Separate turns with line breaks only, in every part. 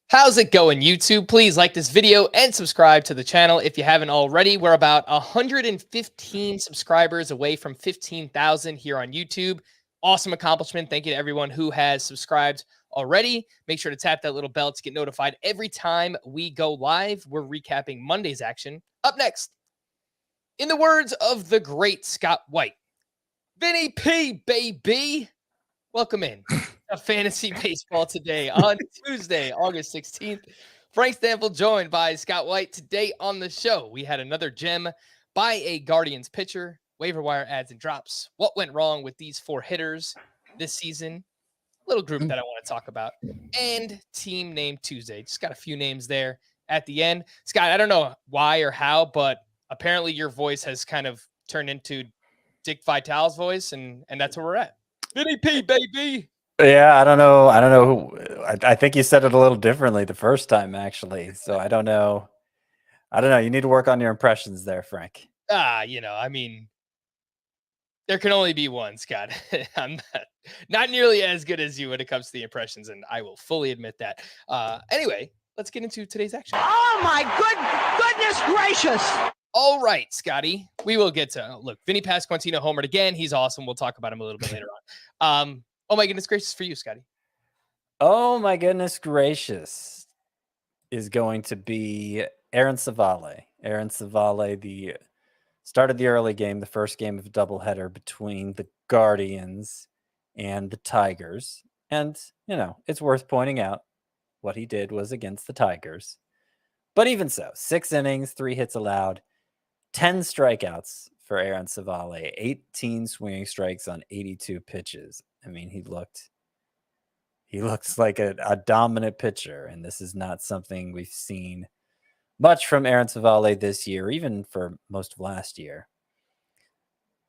How's it going, YouTube? Please like this video and subscribe to the channel if you haven't already. We're about 115 subscribers away from 15,000 here on YouTube. Awesome accomplishment. Thank you to everyone who has subscribed already. Make sure to tap that little bell to get notified every time we go live. We're recapping Monday's action. Up next, in the words of the great Scott White, Vinny P, baby. Welcome in. Fantasy baseball today on Tuesday, August 16th. Frank Stampfl joined by Scott White. Today on the show, we had another gem by a Guardians pitcher, waiver wire adds and drops. What went wrong with these four hitters this season? Little group that I want to talk about. And Team Name Tuesday. Just got a few names there at the end. Scott, I don't know why or how, but apparently your voice has kind of turned into Dick Vitale's voice, and that's where we're at. Vinny P, baby.
Yeah, I don't know who. I think you said it a little differently the first time, actually. So I don't know. You need to work on your impressions there, Frank.
I mean, there can only be one, Scott. I'm not nearly as good as you when it comes to the impressions, and I will fully admit that. Anyway, let's get into today's action.
Oh my goodness gracious!
All right, Scotty, we will get to look. Vinny Pasquantino homered again. He's awesome. We'll talk about him a little bit later on. Oh my goodness gracious for you, Scotty.
Oh my goodness gracious is going to be Aaron Civale. Aaron Civale, the start of the early game, the first game of a doubleheader between the Guardians and the Tigers. And, it's worth pointing out what he did was against the Tigers. But even so, 6 innings, 3 hits allowed, 10 strikeouts for Aaron Civale, 18 swinging strikes on 82 pitches. I mean, he looks like a dominant pitcher, and this is not something we've seen much from Aaron Civale this year, even for most of last year.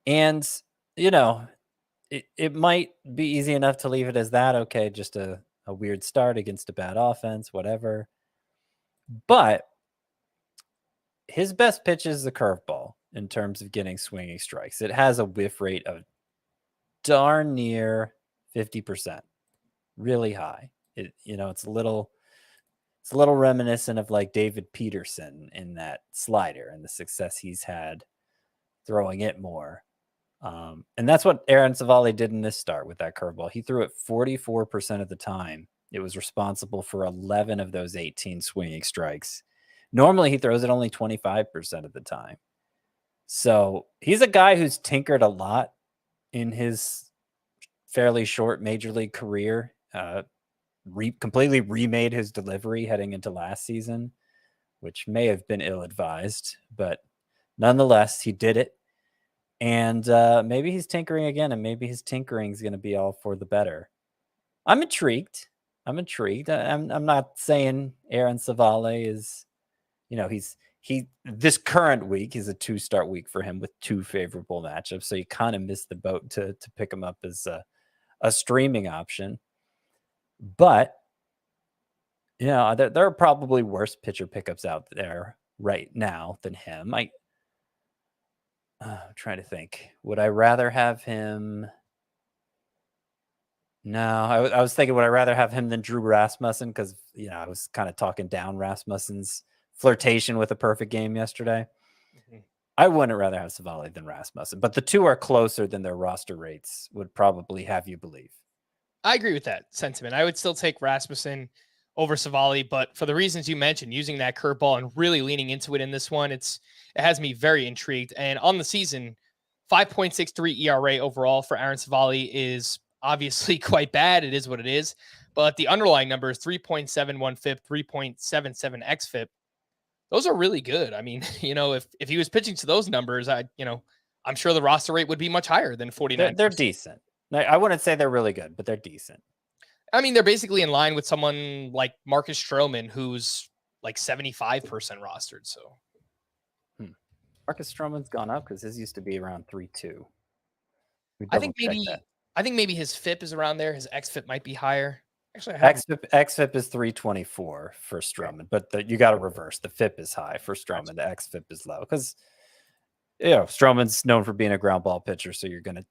And, it might be easy enough to leave it as that. Okay, just a weird start against a bad offense, whatever. But his best pitch is the curveball in terms of getting swinging strikes. It has a whiff rate of darn near 50%, really high. It's a little reminiscent of like David Peterson in that slider and the success he's had throwing it more. And that's what Aaron Civale did in this start with that curveball. He threw it 44% of the time. It was responsible for 11 of those 18 swinging strikes. Normally, he throws it only 25% of the time. So he's a guy who's tinkered a lot in his fairly short major league career. Completely remade his delivery heading into last season, which may have been ill-advised, but nonetheless, he did it. And maybe he's tinkering again, and maybe his tinkering is going to be all for the better. I'm intrigued. I'm not saying Aaron Civale is, this current week is a 2-start week for him with 2 favorable matchups. So you kind of missed the boat to pick him up as a streaming option. But, there are probably worse pitcher pickups out there right now than him. I'm trying to think. Would I rather have him? No, I was thinking, would I rather have him than Drew Rasmussen? Because, I was kind of talking down Rasmussen's flirtation with a perfect game yesterday. Mm-hmm. I wouldn't rather have Civale than Rasmussen, but the two are closer than their roster rates would probably have you believe.
I agree with that sentiment. I would still take Rasmussen over Civale, but for the reasons you mentioned, using that curveball and really leaning into it in this one, it has me very intrigued. And on the season, 5.63 ERA overall for Aaron Civale is obviously quite bad. It is what it is. But the underlying number is 3.71 FIP, 3.77 xFIP. Those are really good. I mean, if he was pitching to those numbers, I'm sure the roster rate would be much higher than 49.
They're decent. I wouldn't say they're really good, but they're decent.
I mean, they're basically in line with someone like Marcus Stroman, who's like 75% rostered. So
Marcus Stroman's gone up because his used to be around 3.2.
I think maybe his FIP is around there. His xFIP might be higher. Actually,
xFIP is 3.24 for Stroman, but you got to reverse. The FIP is high for Stroman. The xFIP is low because Stroman's known for being a ground ball pitcher, so you're gonna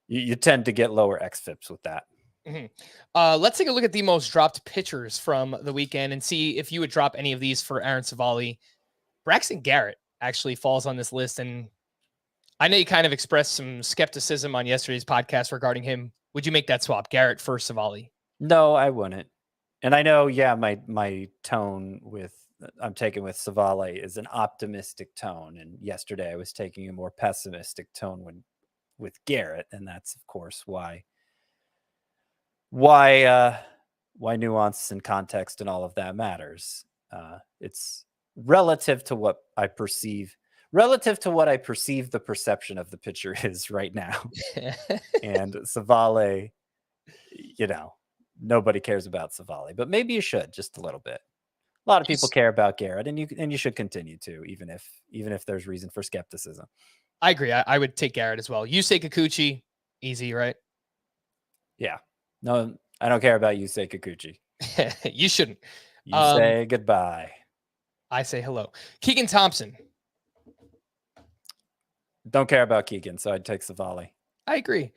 you tend to get lower xFIPs with that.
Let's take a look at the most dropped pitchers from the weekend and see if you would drop any of these for Aaron Civale. Braxton Garrett actually falls on this list, and I know you kind of expressed some skepticism on yesterday's podcast regarding him. Would you make that swap, Garrett for Civale?
No, I wouldn't. And I know, my tone I'm taking with Civale is an optimistic tone, and yesterday I was taking a more pessimistic tone with Garrett, and that's of course why nuance and context and all of that matters. It's relative to what I perceive the perception of the pitcher is right now. And Civale, nobody cares about Civale, but maybe you should just a little bit. A lot of people care about Garrett, and you should continue to, even if there's reason for skepticism.
I agree. I would take Garrett as well. Yusei Kikuchi, easy, right?
Yeah. No, I don't care about Yusei Kikuchi.
You shouldn't.
You say goodbye.
I say hello. Keegan Thompson.
Don't care about Keegan, so I'd take Civale.
I agree.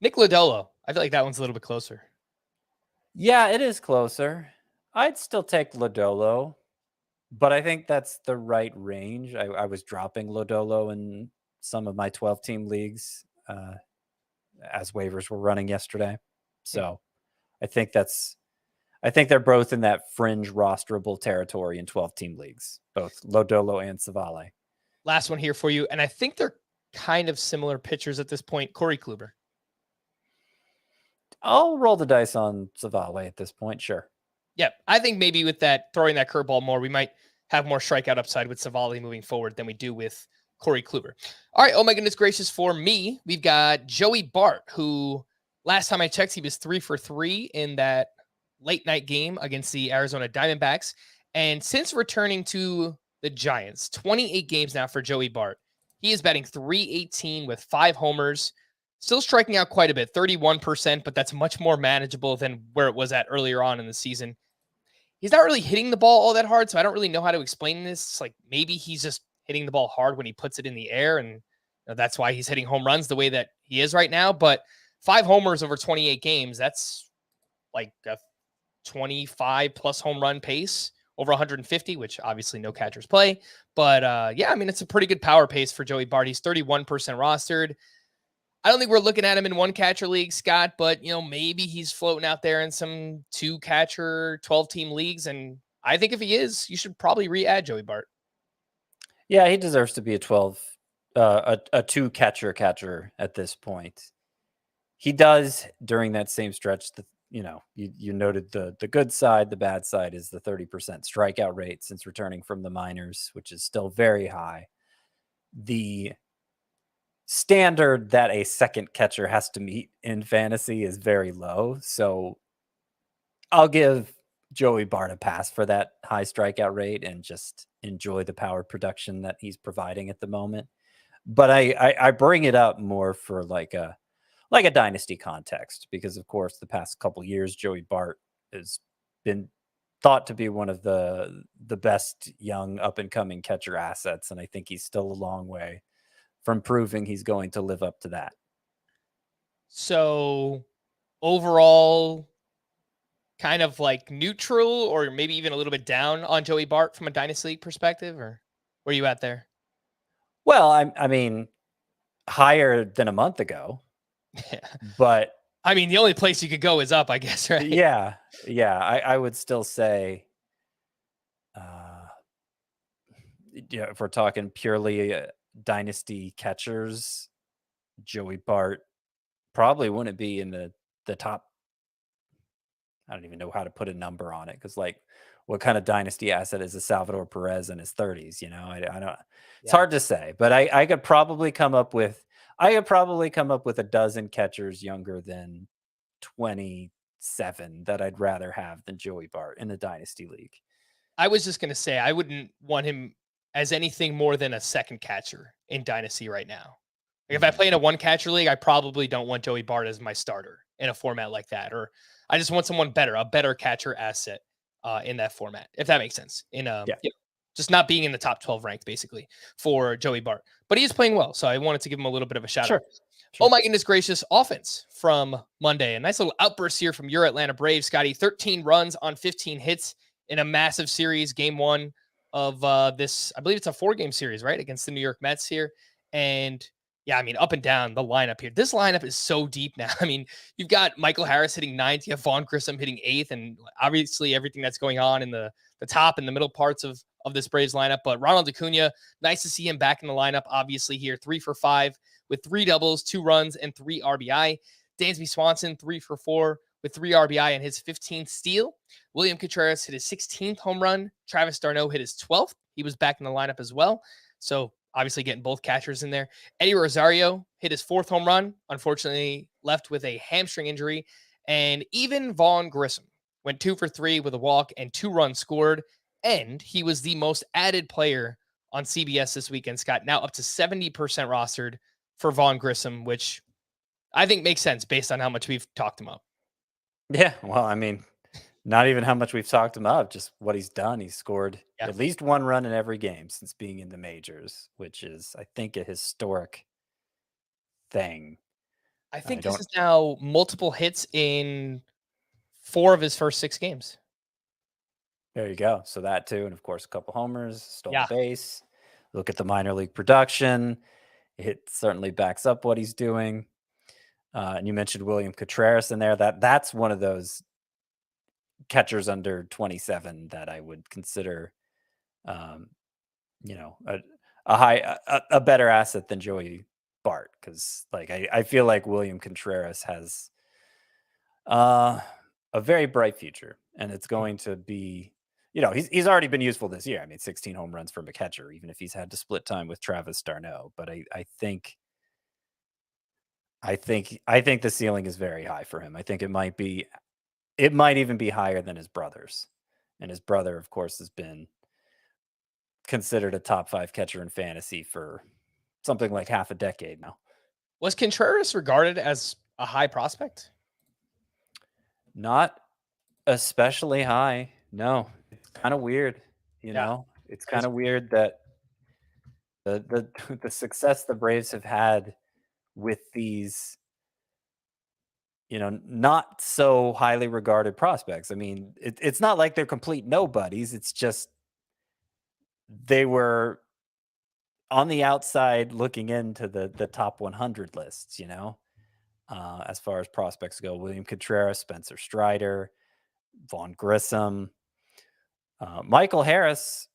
Nick Lodolo. I feel like that one's a little bit closer.
Yeah, it is closer. I'd still take Lodolo, but I think that's the right range. I was dropping Lodolo in some of my 12-team leagues as waivers were running yesterday. So I think they're both in that fringe rosterable territory in 12-team leagues, both Lodolo and Civale.
Last one here for you, and I think they're kind of similar pitchers at this point. Corey Kluber.
I'll roll the dice on Civale at this point, sure.
Yeah, I think maybe with that, throwing that curveball more, we might have more strikeout upside with Civale moving forward than we do with Corey Kluber. All right, oh my goodness gracious, for me, we've got Joey Bart, who last time I checked, he was 3 for 3 in that late night game against the Arizona Diamondbacks. And since returning to the Giants, 28 games now for Joey Bart. He is batting .318 with 5 homers, still striking out quite a bit, 31%, but that's much more manageable than where it was at earlier on in the season. He's not really hitting the ball all that hard, so I don't really know how to explain this. It's like maybe he's just hitting the ball hard when he puts it in the air, and that's why he's hitting home runs the way that he is right now. But 5 homers over 28 games, that's like a 25-plus home run pace, over 150, which obviously no catchers play. But yeah, I mean, it's a pretty good power pace for Joey Bart. He's 31% rostered. I don't think we're looking at him in one catcher league, Scott, but maybe he's floating out there in some 2-catcher 12-team leagues. And I think if he is, you should probably re-add Joey Bart.
Yeah, he deserves to be a 2-catcher at this point. He does during that same stretch. You noted the good side. The bad side is the 30% strikeout rate since returning from the minors, which is still very high. The standard that a second catcher has to meet in fantasy is very low. So I'll give Joey Bart a pass for that high strikeout rate and just enjoy the power production that he's providing at the moment. But I bring it up more for like a dynasty context, because of course the past couple years Joey Bart has been thought to be one of the best young up and coming catcher assets, and I think he's still a long way from proving he's going to live up to that.
So overall, kind of like neutral or maybe even a little bit down on Joey Bart from a dynasty league perspective, or where are you at there?
Well, I mean, higher than a month ago.
Yeah.
But
I mean, the only place you could go is up, I guess, right?
Yeah. I would still say, if we're talking purely dynasty catchers, Joey Bart probably wouldn't be in the top. I don't even know how to put a number on it, because like, what kind of dynasty asset is a Salvador Perez in his 30s? I don't. It's hard to say, but I could probably come up with a dozen catchers younger than 27 that I'd rather have than Joey Bart in a dynasty league.
I was just going to say, I wouldn't want him as anything more than a second catcher in dynasty right now. Like if I play in a 1-catcher league, I probably don't want Joey Bart as my starter in a format like that. Or I just want someone better, a better catcher asset in that format, if that makes sense. Just not being in the top 12 ranked, basically, for Joey Bart. But he is playing well, so I wanted to give him a little bit of a shout out. Oh my goodness gracious, offense from Monday. A nice little outburst here from your Atlanta Braves, Scotty. 13 runs on 15 hits in a massive series, game one of this. I believe it's a 4-game series, right? Against the New York Mets here. And yeah, I mean, up and down the lineup here. This lineup is so deep now. I mean, you've got Michael Harris hitting 9th, you have Vaughn Grissom hitting 8th, and obviously everything that's going on in the top and the middle parts of this Braves lineup. But Ronald Acuna, nice to see him back in the lineup, obviously here, 3 for 5 with 3 doubles, 2 runs, and 3 RBI. Dansby Swanson, 3 for 4 with 3 RBI and his 15th steal. William Contreras hit his 16th home run. Travis d'Arnaud hit his 12th. He was back in the lineup as well. So obviously getting both catchers in there. Eddie Rosario hit his 4th home run, unfortunately left with a hamstring injury. And even Vaughn Grissom went 2 for 3 with a walk and 2 runs scored. And he was the most added player on CBS this weekend, Scott, now up to 70% rostered for Vaughn Grissom, which I think makes sense based on how much we've talked him up.
Yeah, well, I mean, not even how much we've talked him up, just what he's done. He's scored at least 1 run in every game since being in the majors, which is, I think, a historic thing.
I think this is now multiple hits in 4 of his first 6 games.
There you go. So that too, and of course, a couple homers, stole a base. Look at the minor league production. It certainly backs up what he's doing. And you mentioned William Contreras in there. That's one of those catchers under 27 that I would consider, a better asset than Joey Bart, because like I feel like William Contreras has a very bright future, and it's going to be. He's already been useful this year. I mean, 16 home runs from a catcher, even if he's had to split time with Travis d'Arnaud. But I think the ceiling is very high for him. I think it might even be higher than his brother's. And his brother, of course, has been considered a top 5 catcher in fantasy for something like half a decade now.
Was Contreras regarded as a high prospect?
Not especially high. No, it's kind of weird. It's kind of weird that the success the Braves have had with these, not so highly regarded prospects. I mean, it's not like they're complete nobodies. It's just they were on the outside looking into the top 100 lists, as far as prospects go. William Contreras, Spencer Strider, Vaughn Grissom. Michael Harris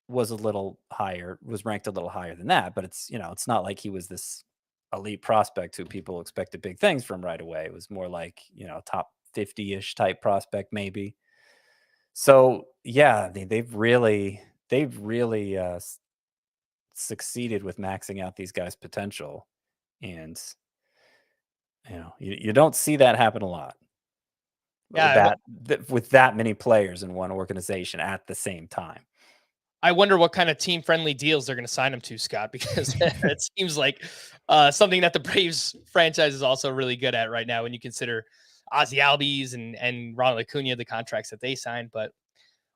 was ranked a little higher than that, but it's not like he was this elite prospect who people expected big things from right away. It was more like, top 50-ish type prospect maybe. So yeah, they've really succeeded with maxing out these guys' potential, and you don't see that happen a lot. With that many players in one organization at the same time.
I wonder what kind of team-friendly deals they're going to sign him to, Scott, because it seems like something that the Braves franchise is also really good at right now when you consider Ozzie Albies and Ronald Acuna, the contracts that they signed. But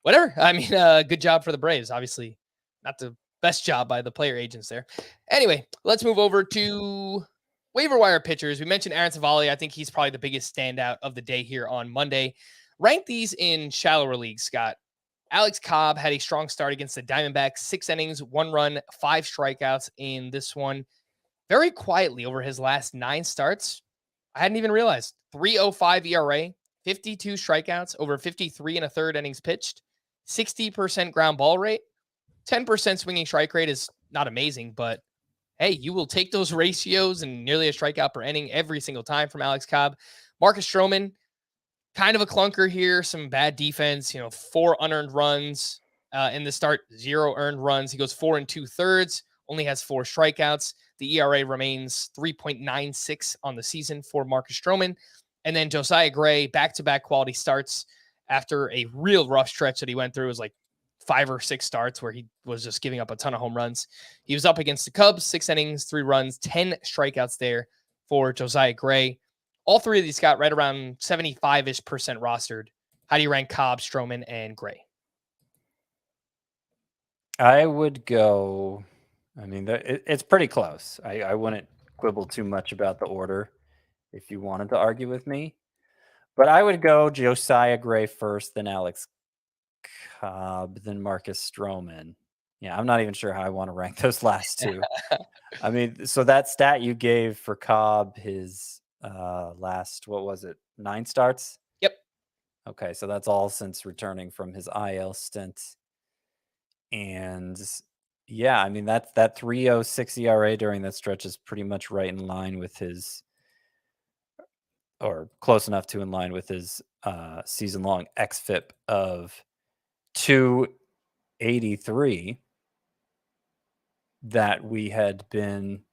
whatever. I mean, good job for the Braves. Obviously, not the best job by the player agents there. Anyway, let's move over to waiver wire pitchers. We mentioned Aaron Civale. I think he's probably the biggest standout of the day here on Monday. Rank these in shallower leagues, Scott. Alex Cobb had a strong start against the Diamondbacks, 6 innings, 1 run, 5 strikeouts in this one. Very quietly over his last 9 starts. I hadn't even realized. 3.05 ERA, 52 strikeouts, over 53 and a third innings pitched, 60% ground ball rate, 10% swinging strike rate is not amazing, but hey, you will take those ratios and nearly a strikeout per inning every single time from Alex Cobb. Marcus Stroman, kind of a clunker here, some bad defense, 4 unearned runs in the start, 0 earned runs. He goes 4 2/3, only has 4 strikeouts. The ERA remains 3.96 on the season for Marcus Stroman. And then Josiah Gray, back-to-back quality starts after a real rough stretch that he went through. It was like 5 or 6 starts where he was just giving up a ton of home runs. He was up against the Cubs, 6 innings, 3 runs, 10 strikeouts there for Josiah Gray. All 3 of these got right around 75-ish% rostered. How do you rank Cobb, Stroman, and Gray?
I would go, I mean, it's pretty close. I wouldn't quibble too much about the order if you wanted to argue with me. But I would go Josiah Gray first, then Alex Cobb, then Marcus Stroman. Yeah, I'm not even sure how I want to rank those last two. I mean, so that stat you gave for Cobb, his last, what was it, 9 starts?
Yep.
Okay, so that's all since returning from his IL stint. And yeah, I mean, that 3.06 ERA during that stretch is pretty much right in line with his, or close enough to in line with his season-long xFIP of 283 that we had been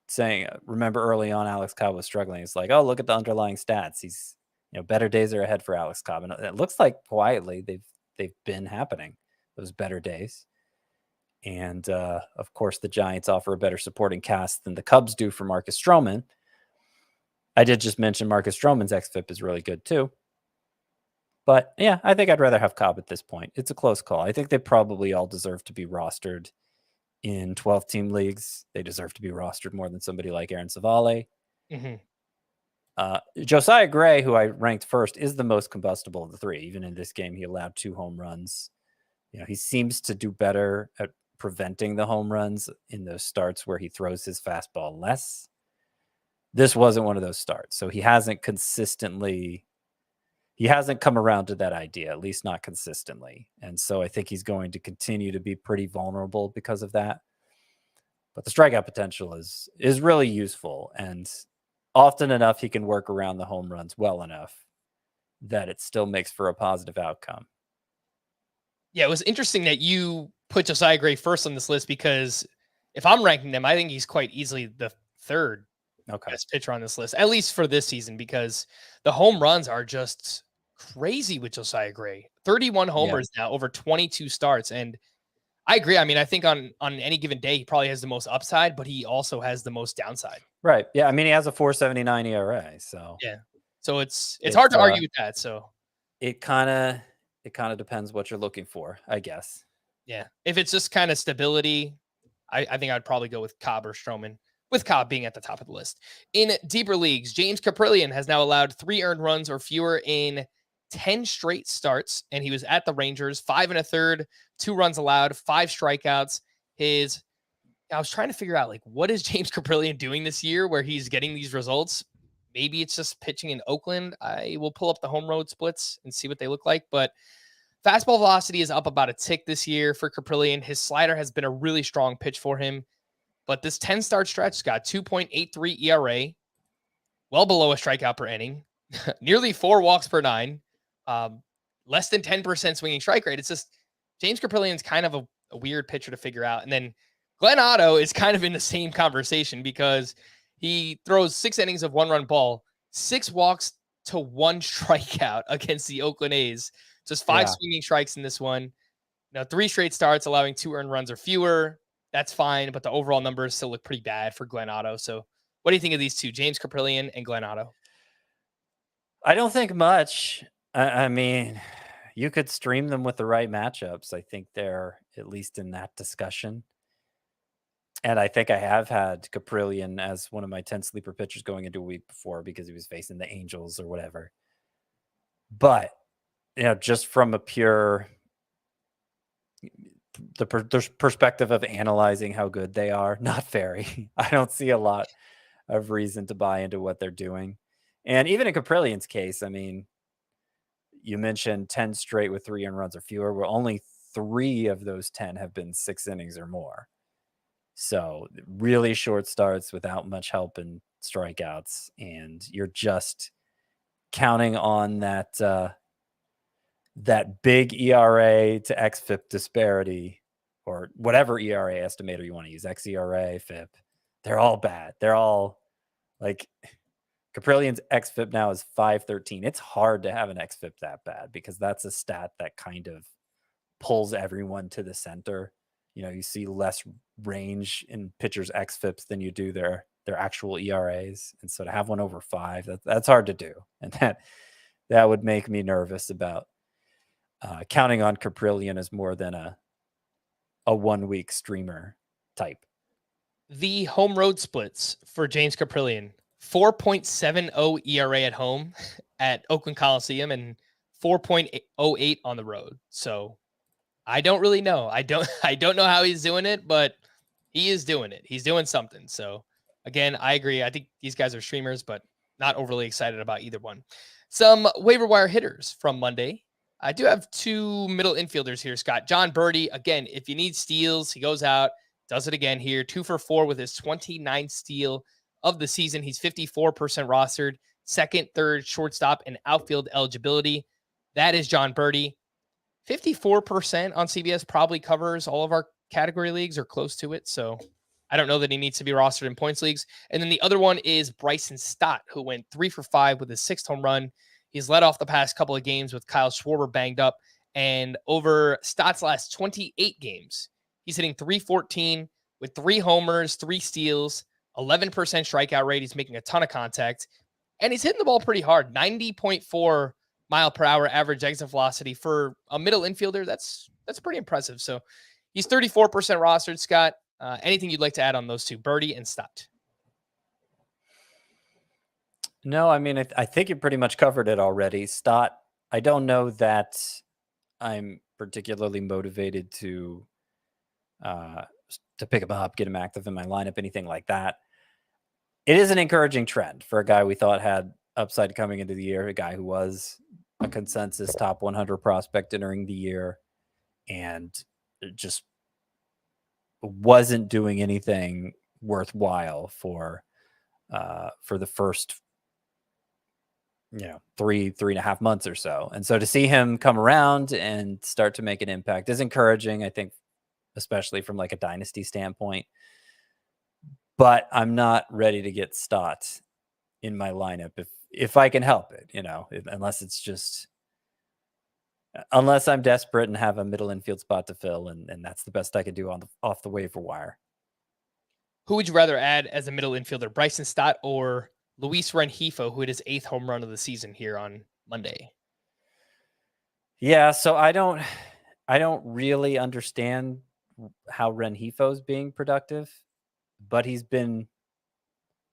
saying. Remember early on, Alex Cobb was struggling. It's like, oh, look at the underlying stats. He's, better days are ahead for Alex Cobb. And it looks like quietly they've been happening, those better days. And of course, the Giants offer a better supporting cast than the Cubs do for Marcus Stroman. I did just mention Marcus Stroman's xFIP is really good too. But yeah, I think I'd rather have Cobb at this point. It's a close call. I think they probably all deserve to be rostered in 12-team leagues. They deserve to be rostered more than somebody like Aaron Civale. Josiah Gray, who I ranked first, is the most combustible of the three. Even in this game, he allowed 2 home runs. He seems to do better at preventing the home runs in those starts where he throws his fastball less. This wasn't one of those starts. So he hasn't come around to that idea, at least not consistently. And so I think he's going to continue to be pretty vulnerable because of that. But the strikeout potential is really useful. And often enough, he can work around the home runs well enough that it still makes for a positive outcome.
Yeah, it was interesting that you put Josiah Gray first on this list, because if I'm ranking them, I think he's quite easily the third best pitcher on this list, at least for this season, because the home runs are just crazy with Josiah Gray. 31 homers now over 22 starts. And I agree. I mean, I think on any given day, he probably has the most upside, but he also has the most downside.
Right. Yeah. I mean, he has a 4.79 ERA. So
yeah. So it's hard to argue with that. So
it kind of depends what you're looking for, I guess.
Yeah. If it's just kind of stability, I think I'd probably go with Cobb or Stroman, with Cobb being at the top of the list. In deeper leagues, James Caprillion has now allowed 3 earned runs or fewer in 10 straight starts, and he was at the Rangers, 5 1/3, 2 runs allowed, 5 strikeouts. I was trying to figure out, like, what is James Caprillion doing this year where he's getting these results? Maybe it's just pitching in Oakland. I will pull up the home road splits and see what they look like, but fastball velocity is up about a tick this year for Caprillion. His slider has been a really strong pitch for him, but this 10-start stretch got 2.83 ERA, well below a strikeout per inning, nearly 4 walks per 9, less than 10% swinging strike rate. It's just James Caprilion's kind of a weird pitcher to figure out. And then Glenn Otto is kind of in the same conversation, because he throws 6 innings of 1-run ball, 6 walks to 1 strikeout against the Oakland A's. Just 5 swinging strikes in this one. 3 straight starts, allowing 2 earned runs or fewer. That's fine, but the overall numbers still look pretty bad for Glenn Otto. So what do you think of these two, James Caprillion and Glenn Otto?
I don't think much. I mean, you could stream them with the right matchups. I think they're at least in that discussion. And I think I have had Caprillion as one of my 10 sleeper pitchers going into a week before, because he was facing the Angels or whatever. But just from a pure the perspective of analyzing how good they are, not very. I don't see a lot of reason to buy into what they're doing. And even in Caprillion's case, I mean, you mentioned 10 straight with 3 earned runs or fewer. Well, only 3 of those 10 have been 6 innings or more. So really short starts without much help in strikeouts. And you're just counting on that big ERA to xFIP disparity, or whatever ERA estimator you want to use, xERA, FIP. They're all bad. They're all like, Caprillion's xFIP now is 5.13. It's hard to have an xFIP that bad, because that's a stat that kind of pulls everyone to the center. You see less range in pitchers' xFIPs than you do their actual ERAs. And so to have one over 5, that's hard to do. And that would make me nervous about counting on Caprillion as more than a 1-week streamer type.
The home road splits for James Caprillion, 4.70 ERA at home at Oakland Coliseum and 4.08 on the road. So I don't really know. I don't know how he's doing it, but he is doing it. He's doing something. So again, I agree. I think these guys are streamers, but not overly excited about either one. Some waiver wire hitters from Monday. I do have two middle infielders here, Scott. John Birdie, again, if you need steals, he goes out, does it again here. 2 for 4 with his 29th steal of the season. He's 54% rostered, second, third, shortstop, and outfield eligibility. That is John Birdie. 54% on CBS probably covers all of our category leagues or close to it. So I don't know that he needs to be rostered in points leagues. And then the other one is Bryson Stott, who went 3 for 5 with his 6th home run. He's led off the past couple of games with Kyle Schwarber banged up. And over Stott's last 28 games, he's hitting .314 with 3 homers, 3 steals, 11% strikeout rate. He's making a ton of contact. And he's hitting the ball pretty hard. 90.4 mile per hour average exit velocity for a middle infielder. That's pretty impressive. So he's 34% rostered, Scott. Anything you'd like to add on those two, Birdie and Stott?
No, I mean, I think you pretty much covered it already. Stott, I don't know that I'm particularly motivated to pick him up, get him active in my lineup, anything like that. It is an encouraging trend for a guy we thought had upside coming into the year, a guy who was a consensus top 100 prospect entering the year and just wasn't doing anything worthwhile for the first 3.5 months or so. And so to see him come around and start to make an impact is encouraging, I think, especially from like a dynasty standpoint. But I'm not ready to get Stott in my lineup if I can help it, unless I'm desperate and have a middle infield spot to fill, and that's the best I could do off the waiver wire.
Who would you rather add as a middle infielder, Bryson Stott or Luis Rengifo, who hit his 8th home run of the season here on Monday?
Yeah, so I don't really understand how Rengifo's being productive, but he's been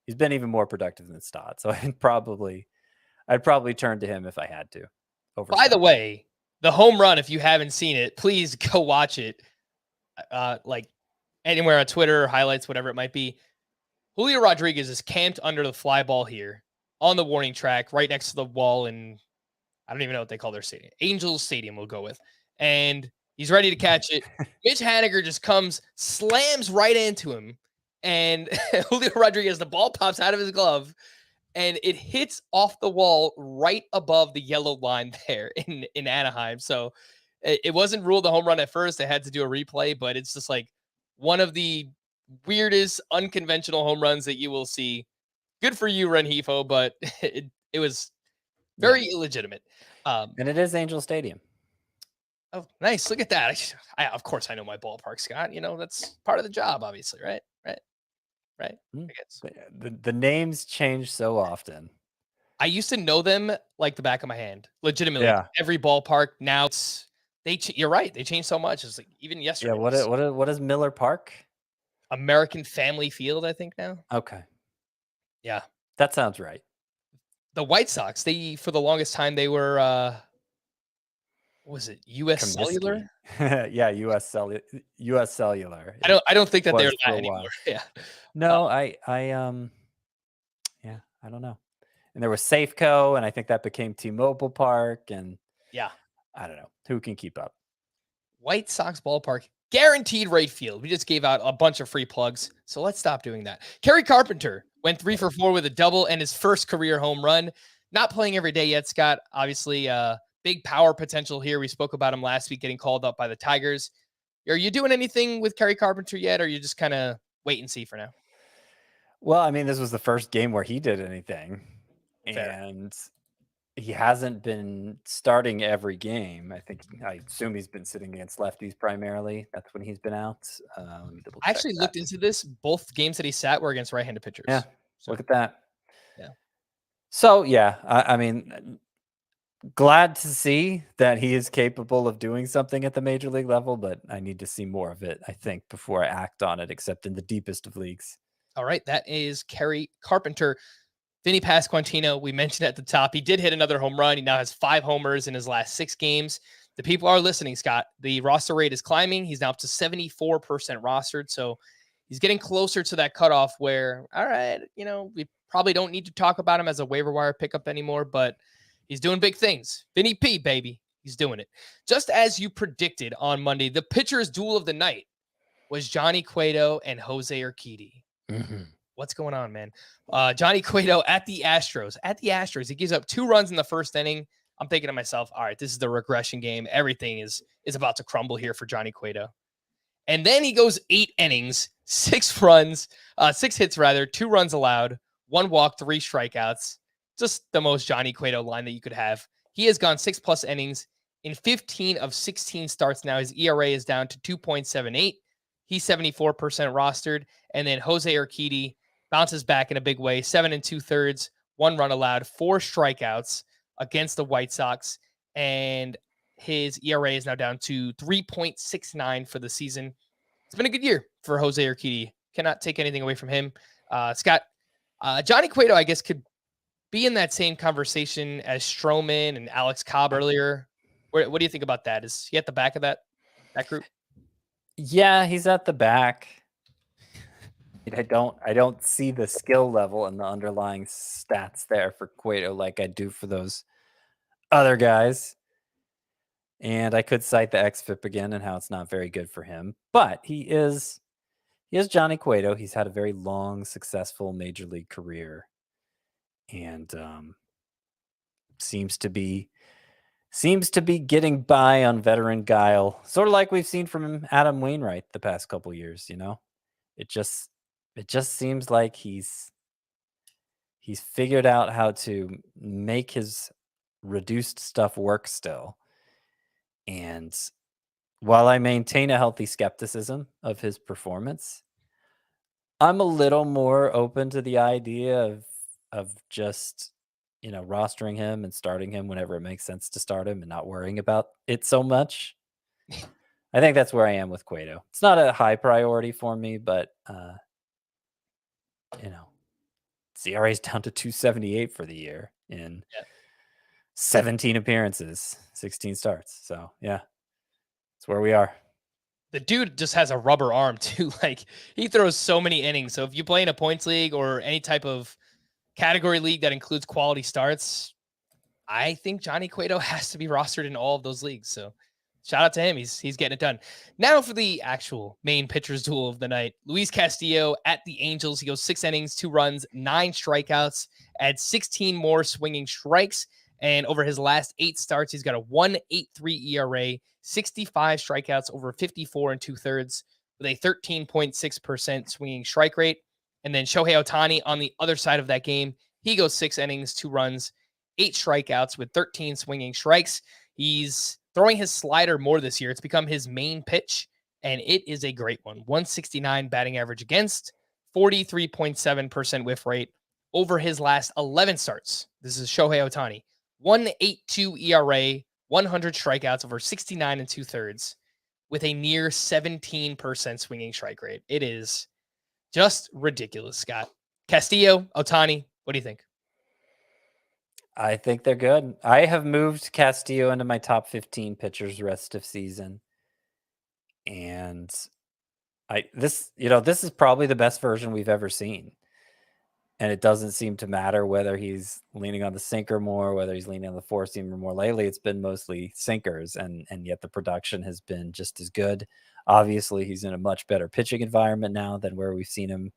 even more productive than Stott. So I'd probably turn to him if I had to.
By the way, the home run, if you haven't seen it, please go watch it. Like anywhere on Twitter, highlights, whatever it might be. Julio Rodriguez is camped under the fly ball here on the warning track, right next to the wall in, I don't even know what they call their stadium. Angels Stadium, we'll go with. And he's ready to catch it. Mitch Haniger just comes, slams right into him. And Julio Rodriguez, the ball pops out of his glove, and it hits off the wall right above the yellow line there in Anaheim. So it wasn't ruled a home run at first. They had to do a replay, but it's just like one of the weirdest, unconventional home runs that you will see. Good for you, Rengifo, but it was very illegitimate.
And it is Angel Stadium.
Oh, nice. Look at that. Of course, I know my ballpark, Scott. That's part of the job, obviously, right? Right. I guess.
The names change so often.
I used to know them like the back of my hand, legitimately.
Yeah.
Like every ballpark now, you're right. They changed so much. It's like even yesterday.
Yeah. What is Miller Park?
American Family Field, I think now.
Okay.
Yeah,
that sounds right.
The White Sox, for the longest time they were what was it, US Cellular?
Yeah, US Cellular.
I don't think that they're that anymore. Yeah.
No, I don't know. And there was Safeco, and I think that became T-Mobile Park, and
yeah,
I don't know who can keep up.
White Sox ballpark, guaranteed rate field. We just gave out a bunch of free plugs, so let's stop doing that. Kerry Carpenter went 3 for 4 with a double and his first career home run. Not playing every day yet, Scott. Obviously, big power potential here. We spoke about him last week getting called up by the Tigers. Are you doing anything with Kerry Carpenter yet, or are you just kind of wait and see for now?
Well, I mean, this was the first game where he did anything. Fair. And he hasn't been starting every game. I assume he's been sitting against lefties primarily. That's when he's been out. Let me double check.
I actually looked into this. Both games that he sat were against right-handed pitchers.
Yeah, so look at that.
Yeah.
So, yeah, I mean, glad to see that he is capable of doing something at the major league level, but I need to see more of it, I think, before I act on it, except in the deepest of leagues.
All right, that is Kerry Carpenter. Vinny Pasquantino, we mentioned at the top, he did hit another home run. He now has 5 homers in his last 6 games. The people are listening, Scott. The roster rate is climbing. He's now up to 74% rostered. So he's getting closer to that cutoff where, all right, we probably don't need to talk about him as a waiver wire pickup anymore, but he's doing big things. Vinny P, baby. He's doing it. Just as you predicted on Monday, the pitcher's duel of the night was Johnny Cueto and Jose Urquidy.
Mm-hmm.
What's going on, man? Johnny Cueto at the Astros. He gives up 2 runs in the first inning. I'm thinking to myself, all right, this is the regression game. Everything is about to crumble here for Johnny Cueto. And then he goes 8 innings, 6 hits rather, 2 runs allowed, 1 walk, 3 strikeouts. Just the most Johnny Cueto line that you could have. He has gone 6+ innings in 15 of 16 starts now. His ERA is down to 2.78. He's 74% rostered. And then Jose Urquidy bounces back in a big way. 7 2/3, 1 run allowed, 4 strikeouts against the White Sox. And his ERA is now down to 3.69 for the season. It's been a good year for Jose Urquidy. Cannot take anything away from him. Scott, Johnny Cueto, I guess, could be in that same conversation as Stroman and Alex Cobb earlier. What do you think about that? Is he at the back of that group?
Yeah, he's at the back. I don't see the skill level and the underlying stats there for Cueto like I do for those other guys. And I could cite the xFIP again and how it's not very good for him. But he is Johnny Cueto. He's had a very long, successful major league career. And seems to be getting by on veteran guile, sort of like we've seen from Adam Wainwright the past couple years. It just seems like he's figured out how to make his reduced stuff work still. And while I maintain a healthy skepticism of his performance, I'm a little more open to the idea of just rostering him and starting him whenever it makes sense to start him and not worrying about it so much. I think that's where I am with Cueto. It's not a high priority for me, but CRA is down to 278 for the year in 17 appearances, 16 starts. So yeah, that's where we are.
The dude just has a rubber arm too. Like, he throws so many innings. So if you play in a points league or any type of category league that includes quality starts, I think Johnny Cueto has to be rostered in all of those leagues. So shout out to him. He's getting it done. Now for the actual main pitcher's duel of the night. Luis Castillo at the Angels. He goes 6 innings, 2 runs, 9 strikeouts, adds 16 more swinging strikes. And over his last 8 starts, he's got a 1.83 ERA, 65 strikeouts over 54 2/3 with a 13.6% swinging strike rate. And then Shohei Ohtani on the other side of that game, he goes 6 innings, 2 runs, 8 strikeouts with 13 swinging strikes. He's throwing his slider more this year. It's become his main pitch, and it is a great one. 169 batting average against, 43.7% whiff rate over his last 11 starts. This is Shohei Ohtani. 1.82 ERA, 100 strikeouts over 69 2/3 with a near 17% swinging strike rate. It is just ridiculous, Scott. Castillo, Ohtani, what do you think?
I think they're good. I have moved Castillo into my top 15 pitchers rest of season. And this is probably the best version we've ever seen. And it doesn't seem to matter whether he's leaning on the sinker more, whether he's leaning on the four-seamer more. Lately, it's been mostly sinkers, and yet the production has been just as good. Obviously, he's in a much better pitching environment now than where we've seen him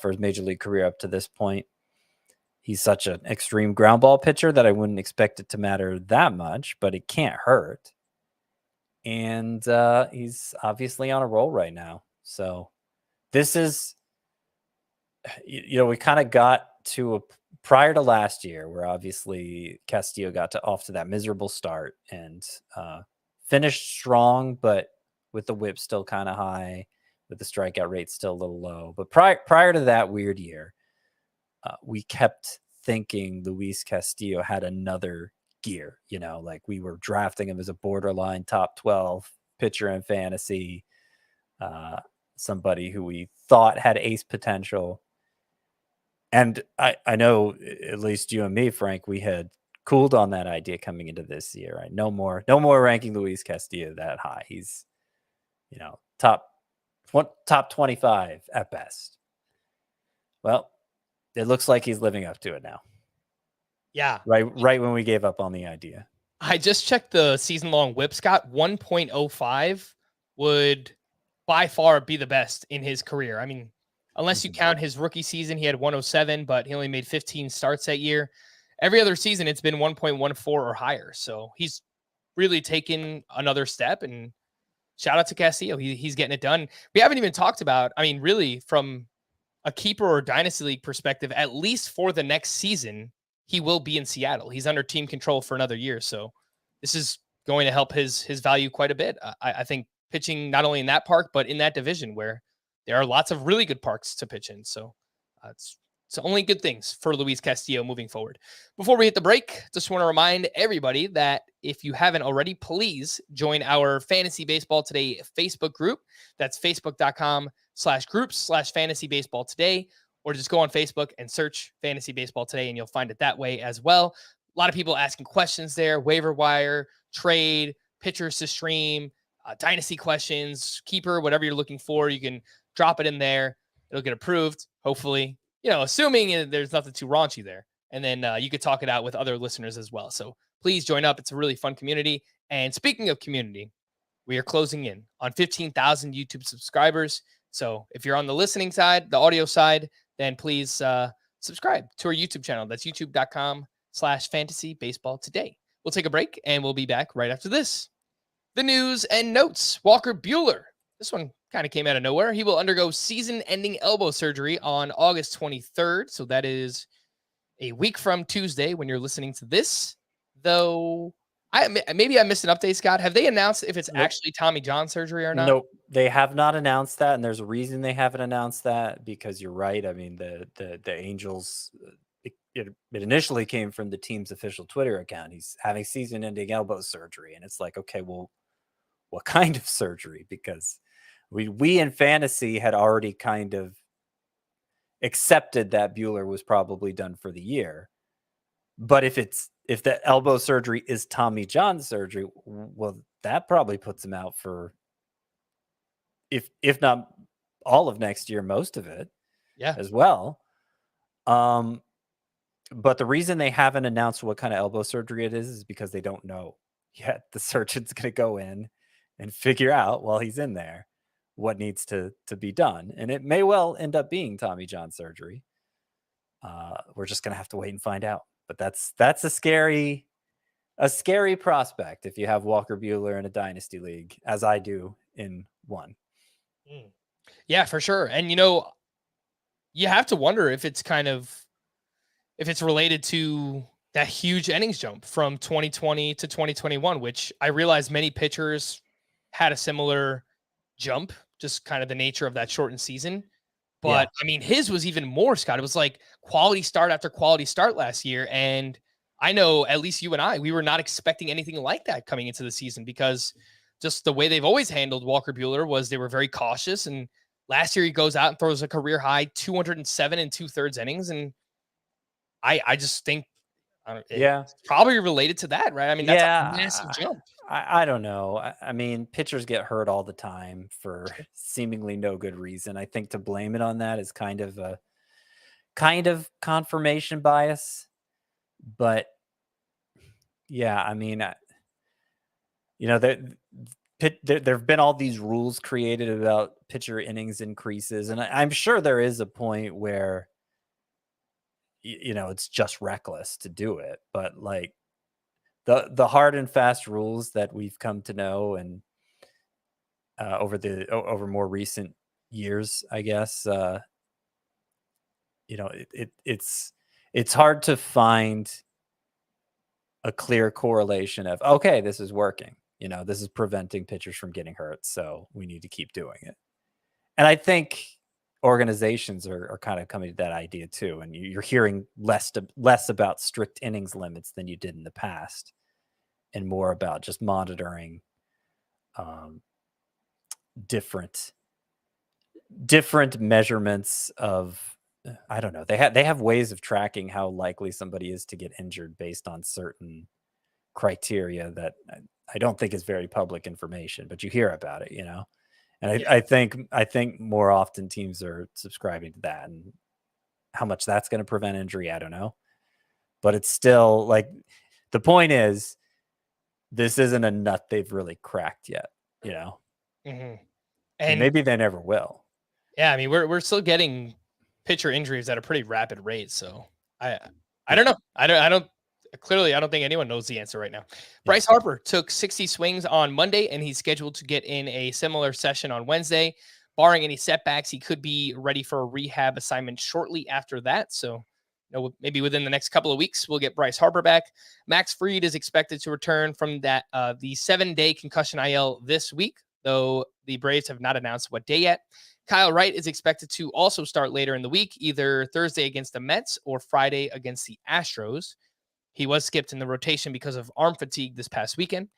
for his major league career up to this point. He's such an extreme ground ball pitcher that I wouldn't expect it to matter that much, but it can't hurt. And he's obviously on a roll right now. So this is, we kind of got to prior to last year where obviously Castillo got off to that miserable start and finished strong, but with the whip still kind of high, with the strikeout rate still a little low. But prior to that weird year, we kept thinking Luis Castillo had another gear. Like we were drafting him as a borderline top 12 pitcher in fantasy, somebody who we thought had ace potential. And I know at least you and me, Frank, we had cooled on that idea coming into this year. Right? No more ranking Luis Castillo that high. He's, top 25 at best. Well, it looks like he's living up to it now.
Yeah.
Right when we gave up on the idea.
I just checked the season-long whip, Scott. 1.05 would by far be the best in his career. I mean, unless you count his rookie season, he had 107, but he only made 15 starts that year. Every other season, it's been 1.14 or higher. So he's really taken another step, and shout out to Castillo. He's getting it done. We haven't even talked about, I mean, really from a keeper or dynasty league perspective, at least for the next season, he will be in Seattle. He's under team control for another year. So this is going to help his value quite a bit. I think pitching not only in that park, but in that division where there are lots of really good parks to pitch in. So it's only good things for Luis Castillo moving forward. Before we hit the break, just want to remind everybody that if you haven't already, please join our Fantasy Baseball Today Facebook group. That's facebook.com/groups/fantasy baseball today, or just go on Facebook and search Fantasy Baseball Today, and you'll find it that way as well. A lot of people asking questions there, waiver wire, trade, pitchers to stream, dynasty questions, keeper, whatever you're looking for. You can drop it in there. It'll get approved, hopefully, assuming there's nothing too raunchy there. And then you could talk it out with other listeners as well. So please join up. It's a really fun community. And speaking of community, we are closing in on 15,000 YouTube subscribers. So if you're on the listening side, the audio side, then please subscribe to our YouTube channel. That's youtube.com/fantasy baseball today. We'll take a break and we'll be back right after this. The news and notes. Walker Buehler. This one kind of came out of nowhere. He will undergo season-ending elbow surgery on August 23rd. So that is a week from Tuesday when you're listening to this. Though maybe I missed an update, Scott. Have they announced if it's actually Tommy John surgery or not?
Nope, they have not announced that, and there's a reason they haven't announced that, because you're right. I mean, the Angels, it initially came from the team's official Twitter account. He's having season-ending elbow surgery, and it's like, okay, well, what kind of surgery? Because we in fantasy had already kind of accepted that Buehler was probably done for the year. But if the elbow surgery is Tommy John surgery, well, that probably puts him out for, if not all of next year, most of it, as well. But the reason they haven't announced what kind of elbow surgery it is because they don't know yet. The surgeon's going to go in and figure out while he's in there what needs to be done. And it may well end up being Tommy John surgery. We're just going to have to wait and find out. But that's a scary prospect if you have Walker Buehler in a dynasty league, as I do in one.
Yeah, for sure. And, you have to wonder if it's related to that huge innings jump from 2020 to 2021, which I realize many pitchers had a similar jump, just kind of the nature of that shortened season. But I mean, his was even more, Scott. It was like quality start after quality start last year. And I know at least you and we were not expecting anything like that coming into the season, because just the way they've always handled Walker Buehler was they were very cautious. And last year he goes out and throws a career high 207 and 2/3 innings. And I just think it's probably related to that, right? I mean, that's a massive jump.
I don't know. I mean, pitchers get hurt all the time for seemingly no good reason. I think to blame it on that is kind of confirmation bias. But yeah, I mean, there have been all these rules created about pitcher innings increases, and I'm sure there is a point where it's just reckless to do it. But like the hard and fast rules that we've come to know and over more recent years, I guess, it's hard to find a clear correlation of, okay, this is working. This is preventing pitchers from getting hurt, so we need to keep doing it. And I think, organizations are kind of coming to that idea too, and you're hearing less about strict innings limits than you did in the past, and more about just monitoring different measurements of, I don't know. They have ways of tracking how likely somebody is to get injured based on certain criteria that I don't think is very public information, but you hear about it, And I think more often teams are subscribing to that, and how much that's going to prevent injury, I don't know. But it's still like, the point is, this isn't a nut they've really cracked yet,
Mm-hmm.
And maybe they never will.
Yeah, I mean, we're still getting pitcher injuries at a pretty rapid rate. So I don't know. I don't think anyone knows the answer right now. Bryce Harper took 60 swings on Monday, and he's scheduled to get in a similar session on Wednesday. Barring any setbacks, he could be ready for a rehab assignment shortly after that. So, maybe within the next couple of weeks, we'll get Bryce Harper back. Max Fried is expected to return from the 7-day concussion IL this week, though the Braves have not announced what day yet. Kyle Wright is expected to also start later in the week, either Thursday against the Mets or Friday against the Astros. He was skipped in the rotation because of arm fatigue this past weekend.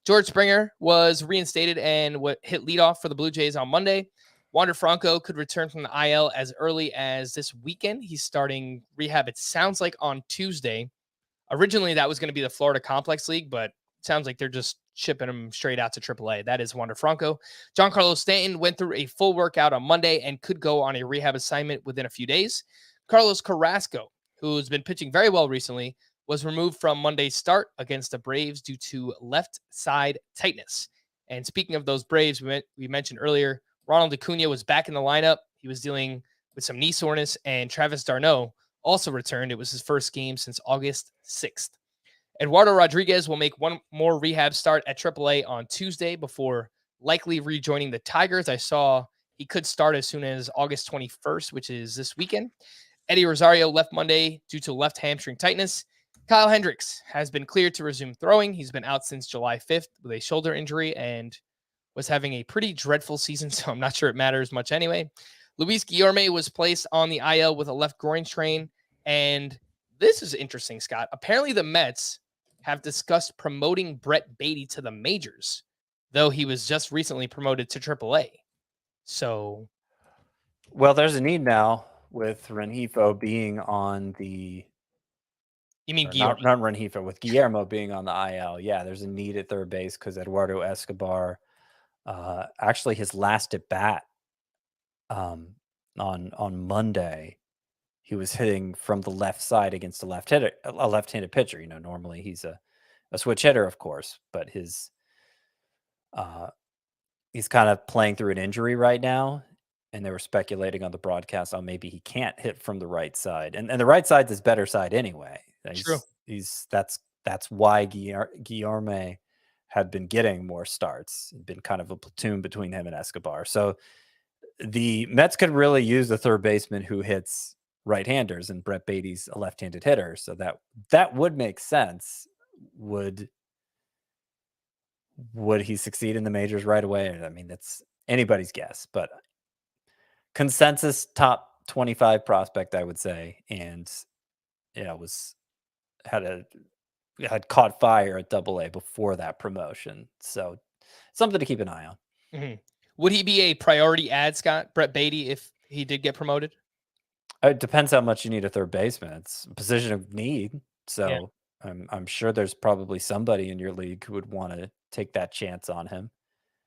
George Springer was reinstated and hit leadoff for the Blue Jays on Monday. Wander Franco could return from the IL as early as this weekend. He's starting rehab, it sounds like, on Tuesday. Originally, that was going to be the Florida Complex League, but it sounds like they're just shipping him straight out to AAA. That is Wander Franco. Giancarlo Stanton went through a full workout on Monday and could go on a rehab assignment within a few days. Carlos Carrasco, who's been pitching very well recently, was removed from Monday's start against the Braves due to left side tightness. And speaking of those Braves, we mentioned earlier, Ronald Acuna was back in the lineup. He was dealing with some knee soreness, and Travis d'Arnaud also returned. It was his first game since August 6th. Eduardo Rodriguez will make one more rehab start at AAA on Tuesday before likely rejoining the Tigers. I saw he could start as soon as August 21st, which is this weekend. Eddie Rosario left Monday due to left hamstring tightness. Kyle Hendricks has been cleared to resume throwing. He's been out since July 5th with a shoulder injury and was having a pretty dreadful season, so I'm not sure it matters much anyway. Luis Guillorme was placed on the IL with a left groin strain, and this is interesting, Scott. Apparently the Mets have discussed promoting Brett Baty to the majors, though he was just recently promoted to AAA. So,
well, there's a need now with Rengifo being on the.
You mean Guillermo?
Not Rengifo, with Guillermo being on the IL. Yeah, there's a need at third base because Eduardo Escobar, actually his last at bat, on Monday, he was hitting from the left side against a left-handed pitcher. Normally he's a switch hitter, of course, but he's kind of playing through an injury right now. And they were speculating on the broadcast, maybe he can't hit from the right side. And the right side's his better side anyway.
True.
That's why Guillorme had been getting more starts. It'd been kind of a platoon between him and Escobar. So the Mets could really use a third baseman who hits right-handers, and Brett Baty's a left-handed hitter. So that would make sense. Would he succeed in the majors right away? I mean, that's anybody's guess, but consensus top 25 prospect, I would say. And had caught fire at AA before that promotion. So something to keep an eye on.
Mm-hmm. Would he be a priority ad, Scott, Brett Baty, if he did get promoted?
It depends how much you need a third baseman. It's a position of need. So yeah. I'm sure there's probably somebody in your league who would want to take that chance on him.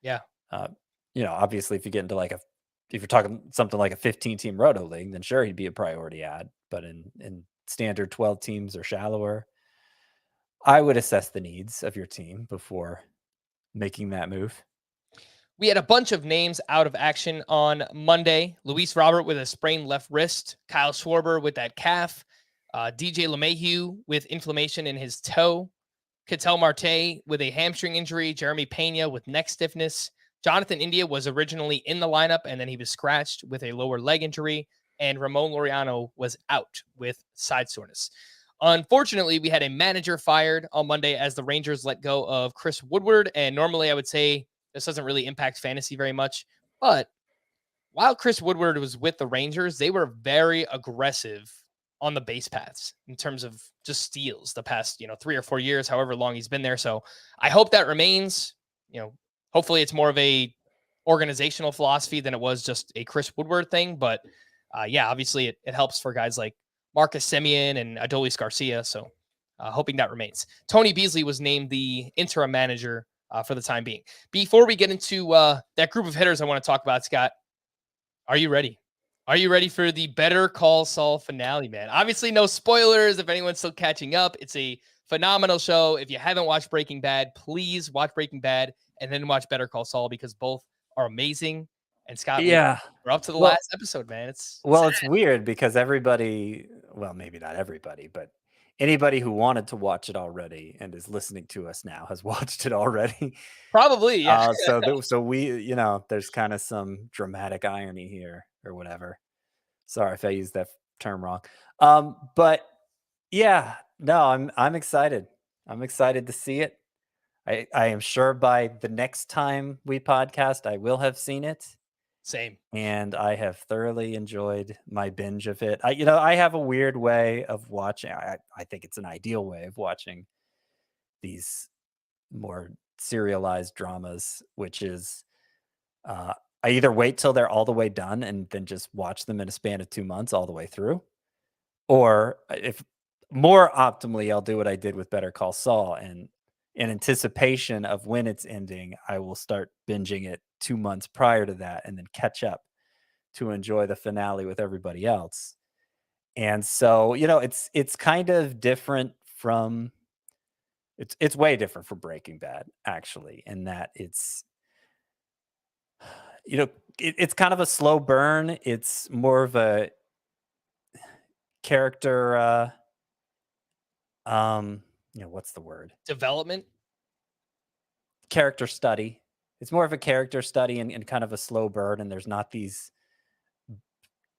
Yeah.
Obviously if you get into if you're talking something like a 15-team roto league, then sure, he'd be a priority ad. But in standard 12 teams or shallower, I would assess the needs of your team before making that move.
We had a bunch of names out of action on Monday. Luis Robert with a sprained left wrist, Kyle Schwarber with that calf, DJ LeMahieu with inflammation in his toe, Ketel Marte with a hamstring injury, Jeremy Pena with neck stiffness. Jonathan India was originally in the lineup, and then he was scratched with a lower leg injury, and Ramon Laureano was out with side soreness. Unfortunately, we had a manager fired on Monday as the Rangers let go of Chris Woodward, and normally I would say this doesn't really impact fantasy very much, but while Chris Woodward was with the Rangers, they were very aggressive on the base paths in terms of just steals the past, 3 or 4 years, however long he's been there. So I hope that remains. Hopefully it's more of a organizational philosophy than it was just a Chris Woodward thing. But yeah, obviously it helps for guys like Marcus Semien and Adolis Garcia. So hoping that remains. Tony Beasley was named the interim manager for the time being. Before we get into that group of hitters I want to talk about, Scott, are you ready? Are you ready for the Better Call Saul finale, man? Obviously, no spoilers if anyone's still catching up. It's a phenomenal show. If you haven't watched Breaking Bad, please watch Breaking Bad and then watch Better Call Saul because both are amazing. And Scott,
Yeah.
we're up to the last episode, man. It's
weird because everybody, well, maybe not everybody, but anybody who wanted to watch it already and is listening to us now has watched it already.
Probably, yeah.
So we, there's kind of some dramatic irony here or whatever. Sorry if I used that term wrong. But yeah, no, I'm excited. I'm excited to see it. I am sure by the next time we podcast, I will have seen it.
Same.
And I have thoroughly enjoyed my binge of it. I have a weird way of watching. I think it's an ideal way of watching these more serialized dramas, which is I either wait till they're all the way done and then just watch them in a span of 2 months all the way through. Or if more optimally, I'll do what I did with Better Call Saul. And in anticipation of when it's ending, I will start binging it 2 months prior to that and then catch up to enjoy the finale with everybody else. And so, it's kind of different from it's way different from Breaking Bad, actually, in that it's it's kind of a slow burn. It's more of a character what's the word?
Development.
Character study. It's more of a character study and kind of a slow burn, and there's not these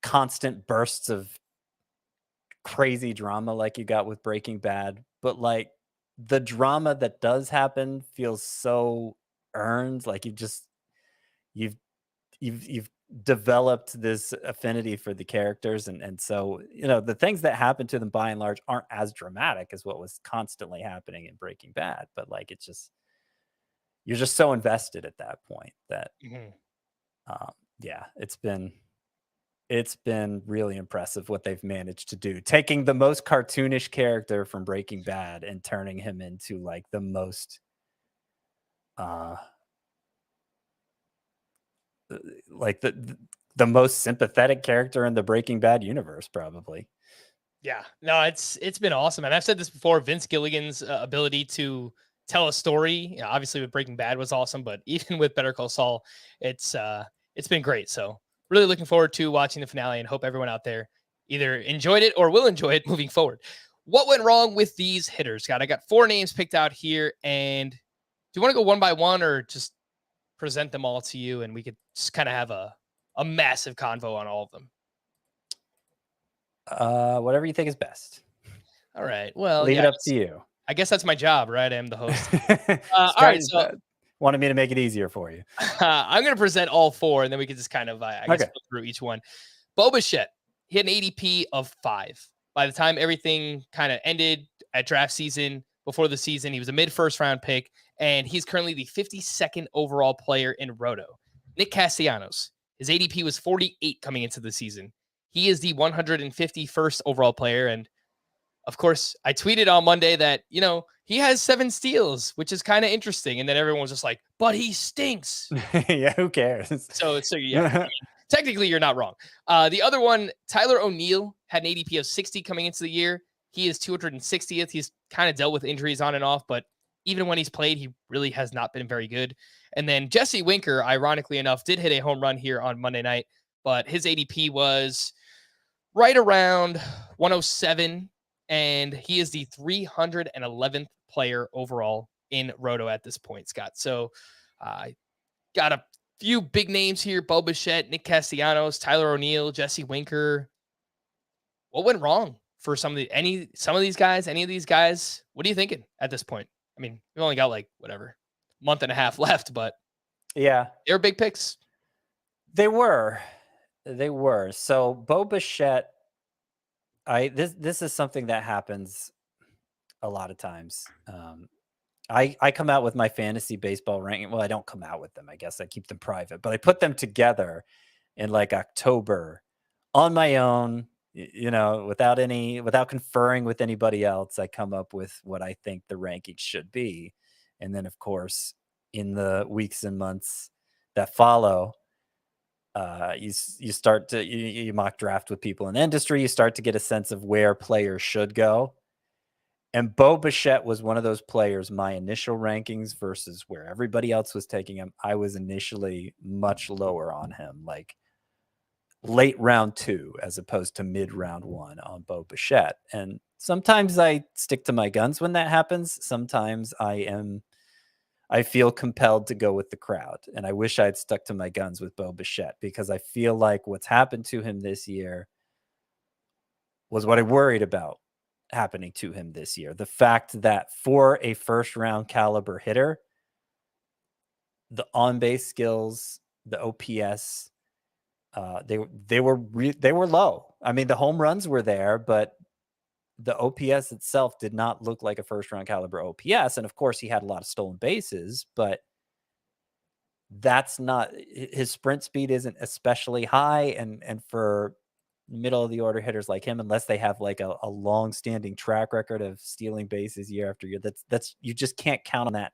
constant bursts of crazy drama like you got with Breaking Bad. But like the drama that does happen feels so earned. Like you've developed this affinity for the characters, and so the things that happen to them by and large aren't as dramatic as what was constantly happening in Breaking Bad, but like it's just you're just so invested at that point that it's been really impressive what they've managed to do, taking the most cartoonish character from Breaking Bad and turning him into like the most like the most sympathetic character in the Breaking Bad universe, probably.
Yeah, no, it's been awesome. And I've said this before, Vince Gilligan's ability to tell a story, obviously with Breaking Bad was awesome, but even with Better Call Saul, it's been great. So really looking forward to watching the finale and hope everyone out there either enjoyed it or will enjoy it moving forward. What went wrong with these hitters, Scott? I got 4 names picked out here, and do you want to go one by one or just present them all to you and we could just kind of have a massive convo on all of them?
Whatever you think is best.
All right. Well,
leave it up to you.
I guess that's my job, right? I am the host. All right. So
wanted me to make it easier for you.
I'm going to present all 4, and then we can just kind of, I guess, go through each one. Bo Bichette, he had an ADP of 5. By the time everything kind of ended at draft season, before the season, he was a mid-first round pick, and he's currently the 52nd overall player in Roto. Nick Castellanos, his ADP was 48 coming into the season. He is the 151st overall player, and of course, I tweeted on Monday that, he has 7 steals, which is kind of interesting. And then everyone was just like, but he stinks.
Yeah, who cares?
So yeah, technically you're not wrong. The other one, Tyler O'Neill, had an ADP of 60 coming into the year. He is 260th. He's kind of dealt with injuries on and off, but even when he's played, he really has not been very good. And then Jesse Winker, ironically enough, did hit a home run here on Monday night, but his ADP was right around 107. And he is the 311th player overall in Roto at this point, Scott. So got a few big names here: Bo Bichette, Nick Castellanos, Tyler O'Neill, Jesse Winker. What went wrong for some of these guys? Any of these guys? What are you thinking at this point? I mean, we've only got month and a half left, but
yeah,
they were big picks.
They were. They were. So Bo Bichette, this is something that happens a lot of times. I come out with my fantasy baseball ranking. Well, I don't come out with them. I guess I keep them private, but I put them together in like October on my own, without conferring with anybody else. I come up with what I think the rankings should be. And then of course, in the weeks and months that follow, you start to you mock draft with people in the industry. You start to get a sense of where players should go. And Bo Bichette was one of those players, my initial rankings versus where everybody else was taking him. I was initially much lower on him, like late round 2, as opposed to mid round 1 on Bo Bichette. And sometimes I stick to my guns when that happens. Sometimes I feel compelled to go with the crowd. And I wish I had stuck to my guns with Bo Bichette, because I feel like what's happened to him this year was what I worried about happening to him this year. The fact that for a first round caliber hitter, the on base skills, the OPS, they were low. I mean, the home runs were there, but the OPS itself did not look like a first round caliber OPS. And of course, he had a lot of stolen bases, but that's not, his sprint speed isn't especially high. And for middle of the order hitters like him, unless they have like a long standing track record of stealing bases year after year, that's you just can't count on that.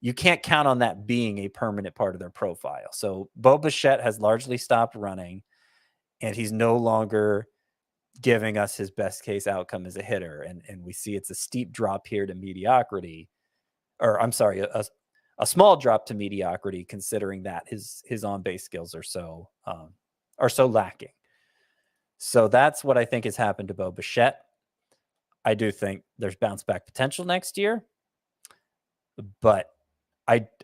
You can't count on that being a permanent part of their profile. So Bo Bichette has largely stopped running, and he's no longer giving us his best case outcome as a hitter. And we see it's a steep drop here to mediocrity, or I'm sorry, a small drop to mediocrity, considering that his on base skills are so lacking. So that's what I think has happened to Bo Bichette. I do think there's bounce back potential next year, but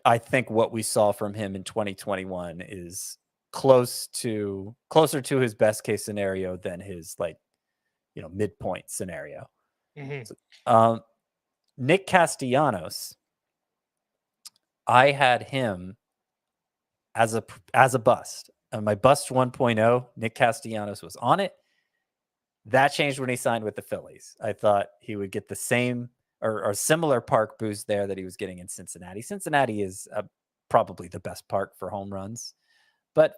I think what we saw from him in 2021 is closer to his best case scenario than his midpoint scenario.
Mm-hmm.
So, Nick Castellanos, I had him as a bust. My bust 1.0, Nick Castellanos was on it. That changed when he signed with the Phillies. I thought he would get the same or similar park boost there that he was getting in Cincinnati. Cincinnati is probably the best park for home runs, but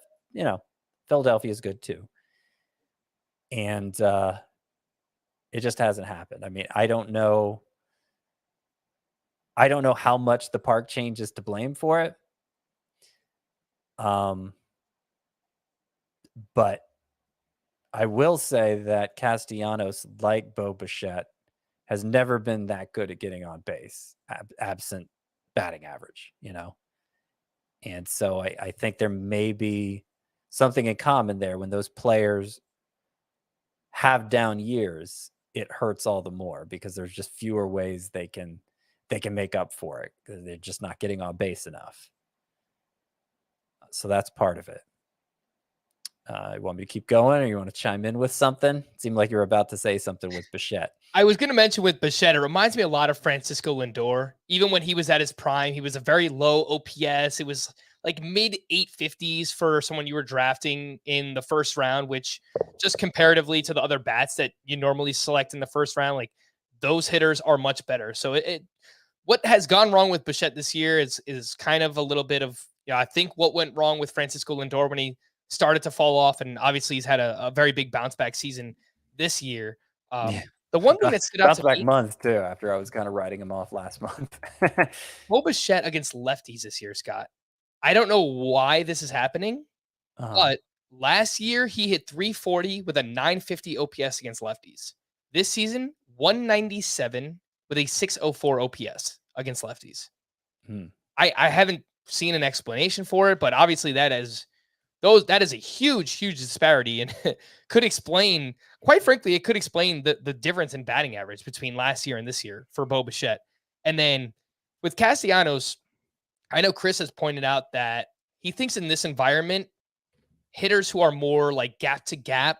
Philadelphia is good too. And it just hasn't happened. I mean, I don't know how much the park change is to blame for it. But I will say that Castellanos, like Bo Bichette, has never been that good at getting on base, absent batting average, And so I think there may be something in common there. When those players have down years, it hurts all the more because there's just fewer ways they can make up for it, because they're just not getting on base enough. So that's part of it. You want me to keep going, or you want to chime in with something? It seemed like you were about to say something with Bichette.
I was going to mention with Bichette, it reminds me a lot of Francisco Lindor. Even when he was at his prime, he was a very low OPS. It was like mid 850s for someone you were drafting in the first round, which just comparatively to the other bats that you normally select in the first round, like those hitters are much better. So what has gone wrong with Bichette this year is kind of a little bit of, I think what went wrong with Francisco Lindor when he started to fall off, and obviously he's had a very big bounce back season this year. The one thing that stood out to me,
month too, after I was kind of writing him off last month.
Bo Bichette against lefties this year, Scott. I don't know why this is happening, but last year he hit 340 with a 950 OPS against lefties. This season, 197 with a 604 OPS against lefties. I haven't seen an explanation for it, but obviously that is a huge disparity, and could explain, quite frankly, it could explain the difference in batting average between last year and this year for Bo Bichette. And then with Castellanos, I know Chris has pointed out that he thinks in this environment, hitters who are more like gap to gap,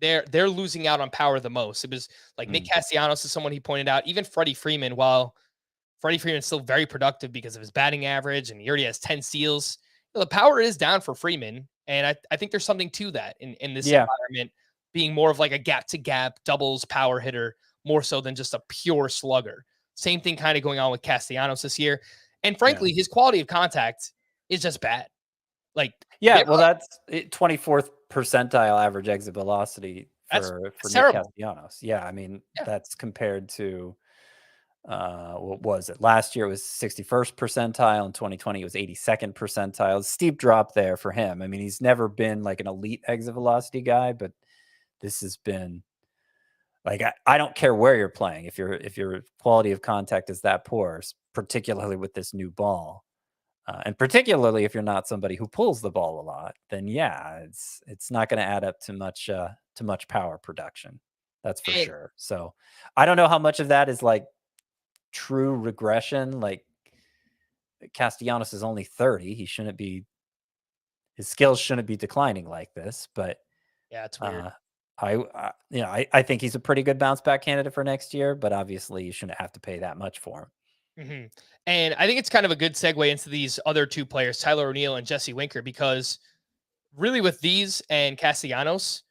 they're losing out on power the most. It was like Nick Castellanos is someone he pointed out. Even Freddie Freeman, while Freddie Freeman's still very productive because of his batting average, and he already has 10 steals, the power is down for Freeman, And I think there's something to that in this
Yeah.
environment, being more of like a gap-to-gap doubles power hitter, more so than just a pure slugger. Same thing kind of going on with Castellanos this year. And frankly, his quality of contact is just bad. Like,
Yeah, well, that's 24th percentile average exit velocity
that's
for Nick
terrible.
Castellanos. Yeah, I mean,
Yeah.
that's compared to what was it? Last year it was 61st percentile. In 2020 it was 82nd percentile. Steep drop there for him. I mean, he's never been like an elite exit velocity guy, but this has been like, I don't care where you're playing. If your quality of contact is that poor, particularly with this new ball, and particularly if you're not somebody who pulls the ball a lot, then yeah, it's not going to add up to much power production. That's for sure. So I don't know how much of that is like true regression. Like, Castellanos is only 30. His skills shouldn't be declining like this, but
Yeah, it's weird.
I think he's a pretty good bounce back candidate for next year, but obviously you shouldn't have to pay that much for him.
And I think it's kind of a good segue into these other two players, Tyler O'Neill and Jesse Winker, because really with these and Castellanos,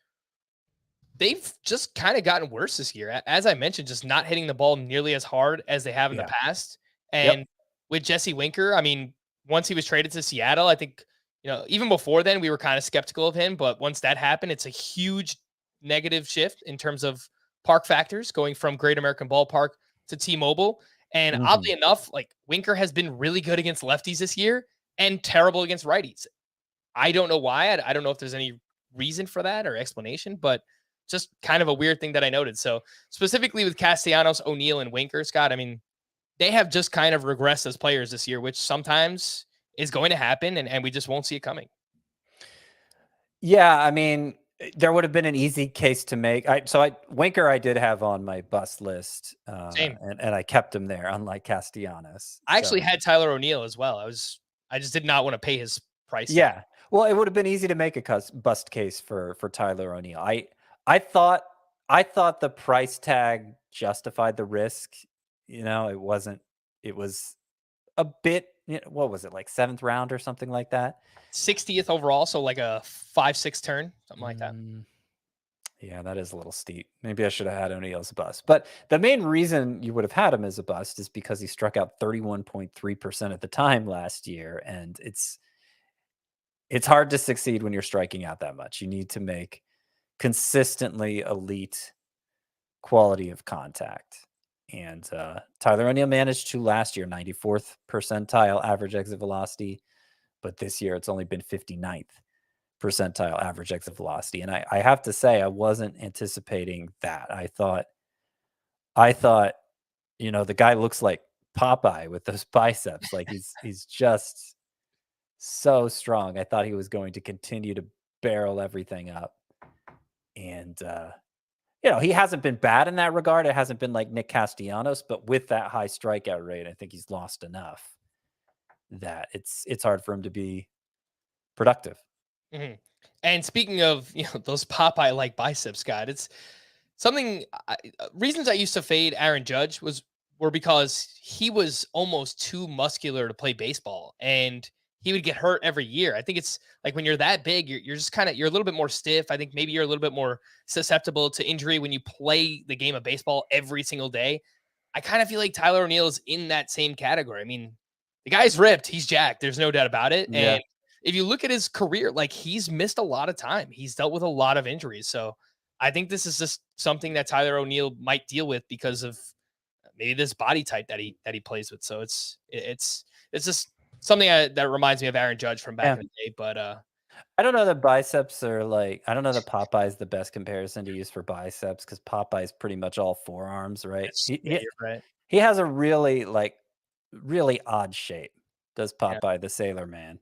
they've just kind of gotten worse this year. As I mentioned, just not hitting the ball nearly as hard as they have in the past. And with Jesse Winker, I mean, once he was traded to Seattle, I think, even before then, we were kind of skeptical of him. But once that happened, it's a huge negative shift in terms of park factors, going from Great American Ballpark to T-Mobile. And oddly enough, like, Winker has been really good against lefties this year and terrible against righties. I don't know why. I don't know if there's any reason for that or explanation, but just kind of a weird thing that I noted. So specifically with Castellanos, O'Neill, and Winker, Scott, I mean, they have just kind of regressed as players this year, which sometimes is going to happen, and we just won't see it coming.
Yeah, I mean, there would have been an easy case to make. Winker I did have on my bust list,
Same.
and I kept him there, unlike Castellanos.
I actually had Tyler O'Neill as well. I just did not want to pay his price.
Yeah, well, it would have been easy to make a bust case for Tyler O'Neill. I thought the price tag justified the risk. It wasn't. It was a bit. What was it, like 7th round or something like that?
60th overall, so like a 5-6 turn, something like that.
Yeah, that is a little steep. Maybe I should have had O'Neill as a bust. But the main reason you would have had him as a bust is because he struck out 31.3% at the time last year, and it's hard to succeed when you're striking out that much. You need to make consistently elite quality of contact. And Tyler O'Neill managed to last year, 94th percentile average exit velocity, but this year it's only been 59th percentile average exit velocity. And I have to say, I wasn't anticipating that. I thought, the guy looks like Popeye with those biceps. Like, he's just so strong. I thought he was going to continue to barrel everything up. And, he hasn't been bad in that regard. It hasn't been like Nick Castellanos, but with that high strikeout rate, I think he's lost enough that it's hard for him to be productive.
And speaking of, those Popeye-like biceps, Scott, it's something. Reasons I used to fade Aaron Judge were because he was almost too muscular to play baseball, and he would get hurt every year. I think it's like when you're that big, you're just you're a little bit more stiff. I think maybe you're a little bit more susceptible to injury when you play the game of baseball every single day. I kind of feel like Tyler O'Neill is in that same category. I mean, the guy's ripped, he's jacked. There's no doubt about it.
Yeah.
And if you look at his career, like, he's missed a lot of time. He's dealt with a lot of injuries. So I think this is just something that Tyler O'Neill might deal with because of maybe this body type that he plays with. So it's just something that reminds me of Aaron Judge from back in the day. But
I don't know that biceps are like, I don't know that Popeye is the best comparison to use for biceps, because Popeye is pretty much all forearms, right?
you're right.
He has a really odd shape. Does Popeye the Sailor Man?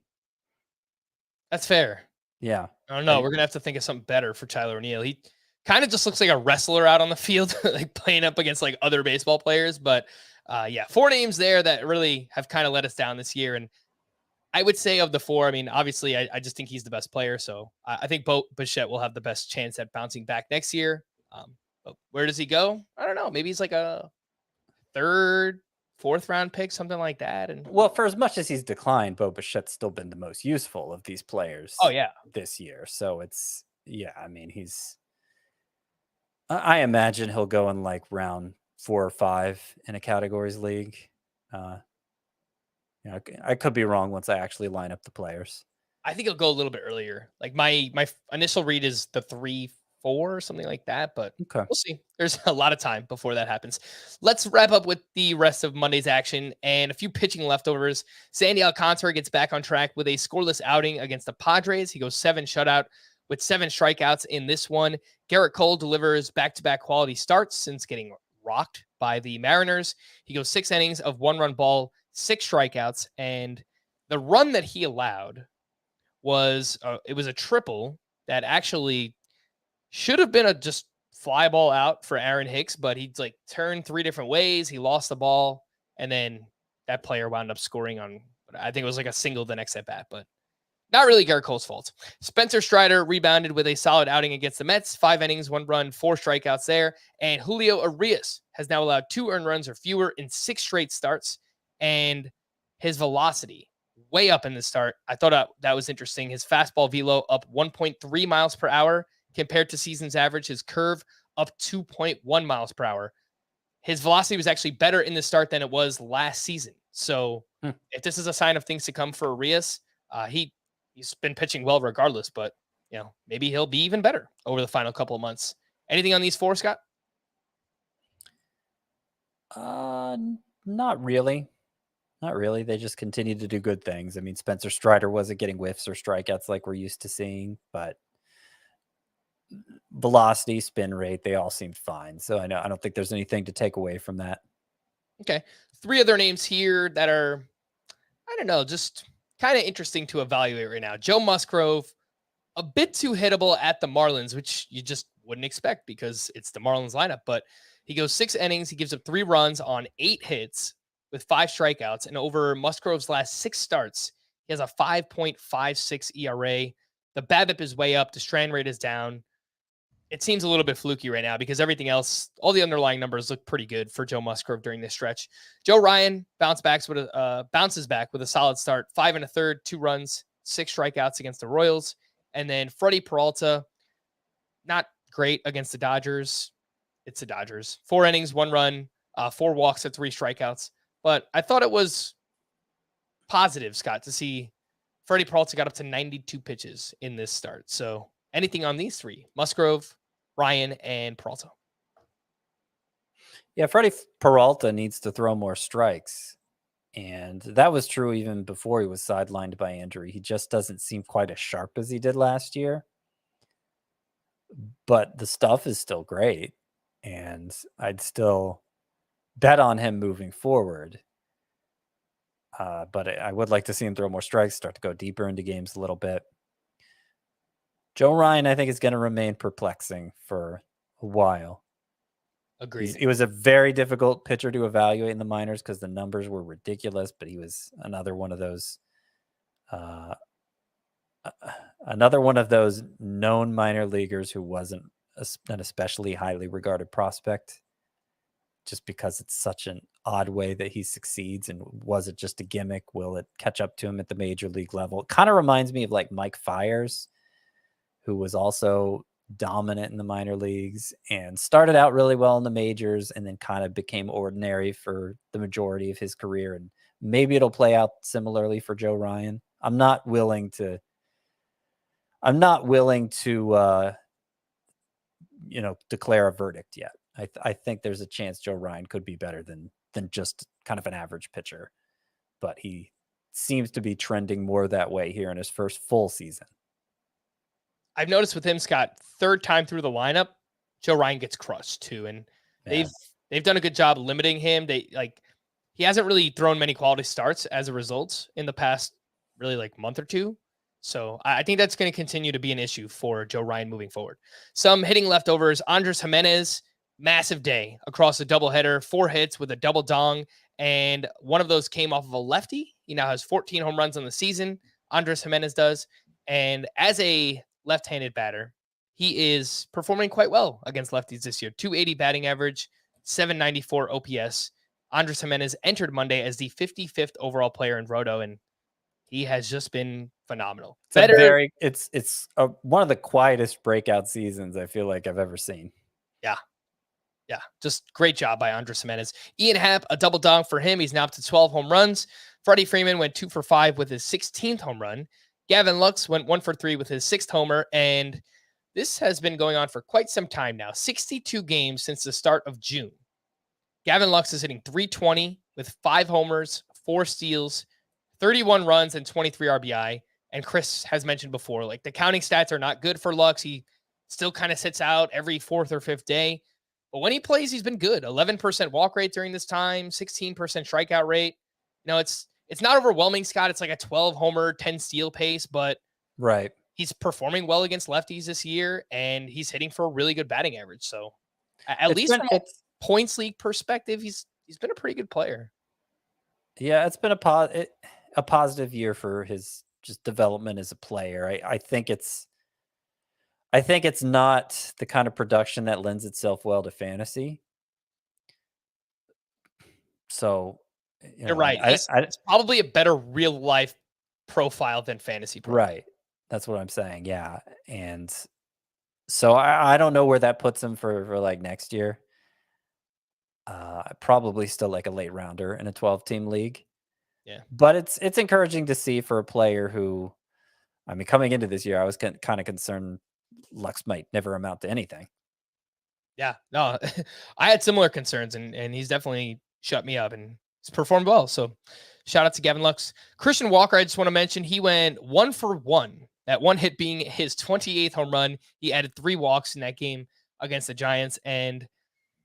That's fair.
Yeah.
I don't know. We're gonna have to think of something better for Tyler O'Neill. He kind of just looks like a wrestler out on the field, like playing up against like other baseball players. But 4 names there that really have kind of let us down this year. And I would say of the 4, I mean, obviously, I just think he's the best player. So I think Bichette will have the best chance at bouncing back next year. But where does he go? I don't know. Maybe he's like a 3rd, 4th round pick, something like that. And
well, for as much as he's declined, Bo Bichette's still been the most useful of these players.
Oh yeah,
this year. So it's I mean, I imagine he'll go in like round 4 or 5 in a categories league. I could be wrong once I actually line up the players.
I think he'll go a little bit earlier. Like my initial read is the 3-4 or something like that, but
Okay.
we'll see. There's a lot of time before that happens. Let's wrap up with the rest of Monday's action and a few pitching leftovers. Sandy Alcantara gets back on track with a scoreless outing against the Padres. He goes 7 shutout with 7 strikeouts in this one. Garrett Cole delivers back-to-back quality starts since getting rocked by the Mariners. He goes 6 innings of 1-run ball, 6 strikeouts, and the run that he allowed was it was a triple that actually should have been a just fly ball out for Aaron Hicks, but he's like turned 3 different ways. He lost the ball, and then that player wound up scoring on, I think it was like a single the next at bat, but not really Garrett Cole's fault. Spencer Strider rebounded with a solid outing against the Mets. 5 innings, 1 run, 4 strikeouts there. And Julio Urias has now allowed 2 earned runs or fewer in 6 straight starts. And his velocity way up in the start. I thought that was interesting. His fastball velo up 1.3 miles per hour compared to season's average. His curve up 2.1 miles per hour. His velocity was actually better in the start than it was last season. So if this is a sign of things to come for Urias, he's been pitching well regardless, but maybe he'll be even better over the final couple of months. Anything on these 4, Scott?
Not really. Not really. They just continue to do good things. I mean, Spencer Strider wasn't getting whiffs or strikeouts like we're used to seeing, but velocity, spin rate, they all seemed fine. So I don't think there's anything to take away from that.
Okay. 3 other names here that are, I don't know, just kind of interesting to evaluate right now. Joe Musgrove, a bit too hittable at the Marlins, which you just wouldn't expect because it's the Marlins lineup, but he goes 6 innings. He gives up 3 runs on 8 hits with 5 strikeouts, and over Musgrove's last 6 starts, he has a 5.56 ERA. The BABIP is way up. The strand rate is down. It seems a little bit fluky right now because everything else, all the underlying numbers look pretty good for Joe Musgrove during this stretch. Joe Ryan bounces back with a solid start, 5 1/3, 2 runs, 6 strikeouts against the Royals. And then Freddie Peralta, not great against the Dodgers. It's the Dodgers. 4 innings, 1 run, 4 walks at 3 strikeouts. But I thought it was positive, Scott, to see Freddie Peralta got up to 92 pitches in this start. So anything on these 3, Musgrove, Ryan, and Peralta?
Yeah, Freddie Peralta needs to throw more strikes. And that was true even before he was sidelined by injury. He just doesn't seem quite as sharp as he did last year. But the stuff is still great. And I'd still bet on him moving forward. But I would like to see him throw more strikes, start to go deeper into games a little bit. Joe Ryan, I think, is going to remain perplexing for a while.
Agreed.
He was a very difficult pitcher to evaluate in the minors because the numbers were ridiculous, but he was another one of those known minor leaguers who wasn't an especially highly regarded prospect, just because it's such an odd way that he succeeds. And was it just a gimmick? Will it catch up to him at the major league level? It kind of reminds me of like Mike Fiers, who was also dominant in the minor leagues and started out really well in the majors and then kind of became ordinary for the majority of his career. And maybe it'll play out similarly for Joe Ryan. I'm not willing to declare a verdict yet. I think there's a chance Joe Ryan could be better than just kind of an average pitcher, but he seems to be trending more that way here in his first full season.
I've noticed with him, Scott, 3rd time through the lineup, Joe Ryan gets crushed too. And they've done a good job limiting him. He hasn't really thrown many quality starts as a result in the past really like month or 2. So I think that's going to continue to be an issue for Joe Ryan moving forward. Some hitting leftovers, Andres Jimenez, massive day across a doubleheader, 4 hits with a double dong. And one of those came off of a lefty. He now has 14 home runs on the season. Andres Jimenez does. And as a left-handed batter, he is performing quite well against lefties this year. 280 batting average, 794 OPS. Andres Gimenez entered Monday as the 55th overall player in Roto, and he has just been phenomenal.
It's one of the quietest breakout seasons I feel like I've ever seen.
Yeah, just great job by Andres Gimenez. Ian Happ, a double dunk for him. He's now up to 12 home runs. Freddie Freeman went 2 for 5 with his 16th home run. Gavin Lux went 1 for 3 with his 6th homer. And this has been going on for quite some time now. 62 games since the start of June. Gavin Lux is hitting .320 with 5 homers, 4 steals, 31 runs, and 23 RBI. And Chris has mentioned before, like the counting stats are not good for Lux. He still kind of sits out every 4th or 5th day. But when he plays, he's been good. 11% walk rate during this time, 16% strikeout rate. You know, it's not overwhelming, Scott. It's like a 12 homer, 10 steal pace, but
right.
He's performing well against lefties this year, and he's hitting for a really good batting average. So at least from a points league perspective, he's been a pretty good player.
Yeah, it's been a positive year for his just development as a player. I think it's not the kind of production that lends itself well to fantasy. So
you're right. It's probably a better real life profile than fantasy profile.
Right. That's what I'm saying. Yeah. And so I don't know where that puts him for like next year. Probably still like a late rounder in a 12-team league.
Yeah.
But it's encouraging to see for a player who, I mean, coming into this year, I was kind of concerned Lux might never amount to anything.
Yeah. No, I had similar concerns, and he's definitely shut me up and he's performed well. So shout out to Gavin Lux. Christian Walker, I just want to mention, he went 1 for 1. That one hit being his 28th home run. He added 3 walks in that game against the Giants, and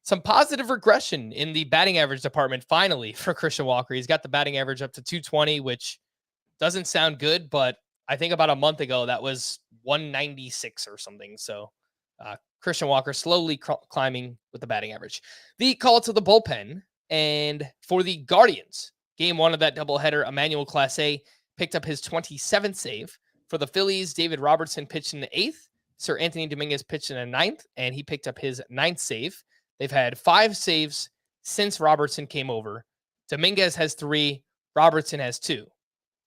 some positive regression in the batting average department finally for Christian Walker. He's got the batting average up to 220, which doesn't sound good, but I think about a month ago that was 196 or something. So Christian Walker slowly climbing with the batting average. The call to the bullpen, and for the Guardians, game 1 of that doubleheader, Emmanuel Clase picked up his 27th save. For the Phillies, David Robertson pitched in the 8th. Sir Anthony Dominguez pitched in the 9th, and he picked up his 9th save. They've had 5 saves since Robertson came over. Dominguez has 3. Robertson has 2.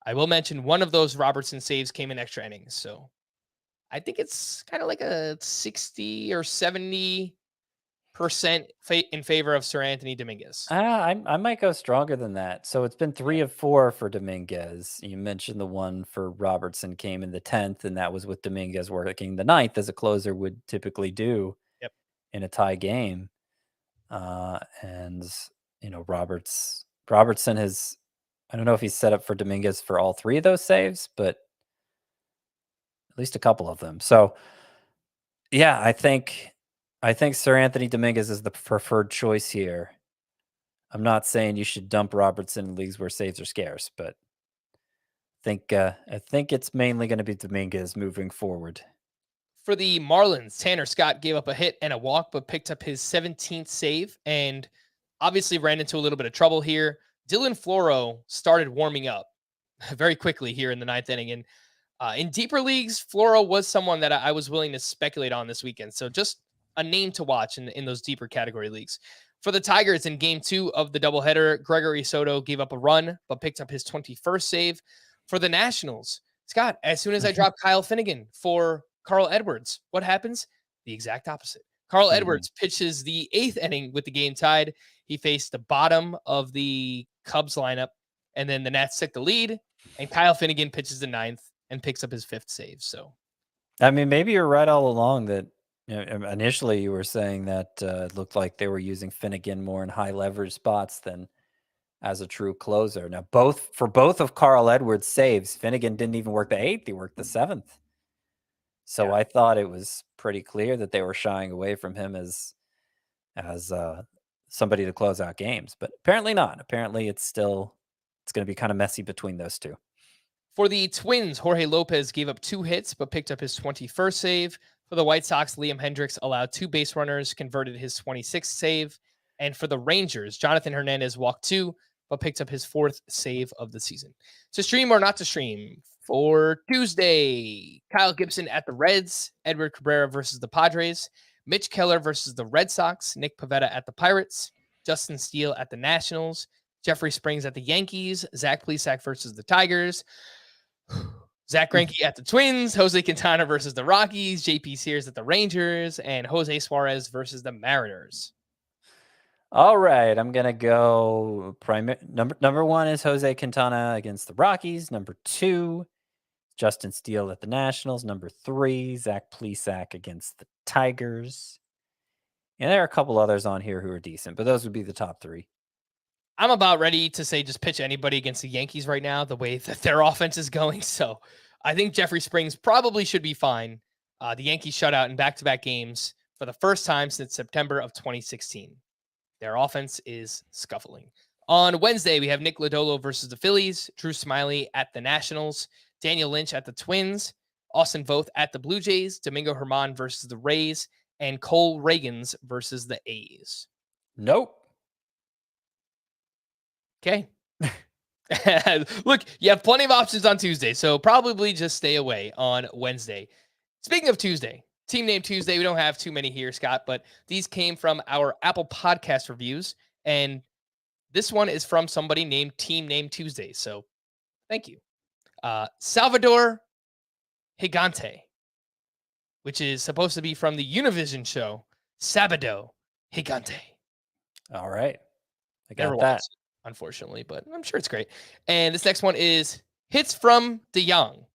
I will mention one of those Robertson saves came in extra innings. So I think it's kind of like a 60 or 70% in favor of Sir Anthony Dominguez.
I might go stronger than that. So it's been 3 of 4 for Dominguez. You mentioned the one for Robertson came in the 10th, and that was with Dominguez working the 9th, as a closer would typically do in a tie game. And you know, Robertson has, I don't know if he's set up for Dominguez for all 3 of those saves, but at least a couple of them. So yeah, I think Sir Anthony Dominguez is the preferred choice here. I'm not saying you should dump Robertson in leagues where saves are scarce, but I think it's mainly going to be Dominguez moving forward.
For the Marlins, Tanner Scott gave up a hit and a walk, but picked up his 17th save and obviously ran into a little bit of trouble here. Dylan Floro started warming up very quickly here in the 9th inning. And in deeper leagues, Floro was someone that I was willing to speculate on this weekend. So just a name to watch in those deeper category leagues. For the Tigers in game 2 of the doubleheader, Gregory Soto gave up a run, but picked up his 21st save. For the Nationals, Scott, as soon as I dropped Kyle Finnegan for Carl Edwards, what happens? The exact opposite. Carl Edwards pitches the 8th inning with the game tied. He faced the bottom of the Cubs lineup, and then the Nats took the lead, and Kyle Finnegan pitches the 9th and picks up his 5th save. So,
I mean, maybe you're right all along that, you know, initially you were saying that it looked like they were using Finnegan more in high leverage spots than as a true closer. Now, both of Carl Edwards' saves, Finnegan didn't even work the 8th; he worked the 7th. So I thought it was pretty clear that they were shying away from him as somebody to close out games, but apparently not. Apparently it's going to be kind of messy between those two.
For the Twins, Jorge Lopez gave up 2 hits, but picked up his 21st save. For the White Sox, Liam Hendricks allowed 2 base runners, converted his 26th save. And for the Rangers, Jonathan Hernandez walked 2, but picked up his 4th save of the season. To stream or not to stream, for Tuesday, Kyle Gibson at the Reds, Edward Cabrera versus the Padres, Mitch Keller versus the Red Sox, Nick Pivetta at the Pirates, Justin Steele at the Nationals, Jeffrey Springs at the Yankees, Zach Plesac versus the Tigers, Zach Greinke at the Twins, Jose Quintana versus the Rockies, JP Sears at the Rangers, and Jose Suarez versus the Mariners.
All right, I'm gonna go. Number one is Jose Quintana against the Rockies. Number 2, Justin Steele at the Nationals. Number 3, Zach Plesac against the Tigers. And there are a couple others on here who are decent, but those would be the top 3.
I'm about ready to say just pitch anybody against the Yankees right now, the way that their offense is going. So I think Jeffrey Springs probably should be fine. The Yankees shut out in back-to-back games for the first time since September of 2016. Their offense is scuffling. On Wednesday, we have Nick Lodolo versus the Phillies, Drew Smiley at the Nationals, Daniel Lynch at the Twins, Austin Voth at the Blue Jays, Domingo Herman versus the Rays, and Cole Reagans versus the A's.
Nope.
Okay. Look, you have plenty of options on Tuesday, so probably just stay away on Wednesday. Speaking of Tuesday, Team Name Tuesday, we don't have too many here, Scott, but these came from our Apple Podcast reviews, and this one is from somebody named Team Name Tuesday, so thank you. Salvador Gigante, which is supposed to be from the Univision show, Sabado Gigante.
All right. I got
Never
that.
watched it, unfortunately, but I'm sure it's great. And this next one is Hits from De Jong,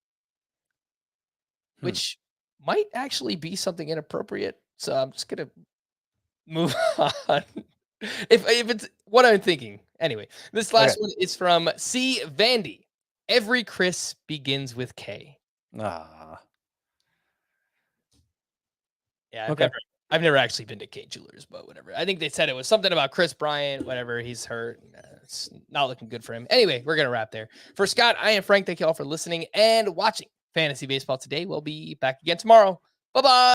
which might actually be something inappropriate. So I'm just going to move on. If it's what I'm thinking. Anyway, this last one is from C. Vandy. Every Chris begins with K.
Ah.
Yeah, I've never actually been to K Jewelers, but whatever. I think they said it was something about Chris Bryant, whatever. He's hurt. It's not looking good for him. Anyway, we're going to wrap there. For Scott, I am Frank. Thank you all for listening and watching Fantasy Baseball today. We'll be back again tomorrow. Bye-bye.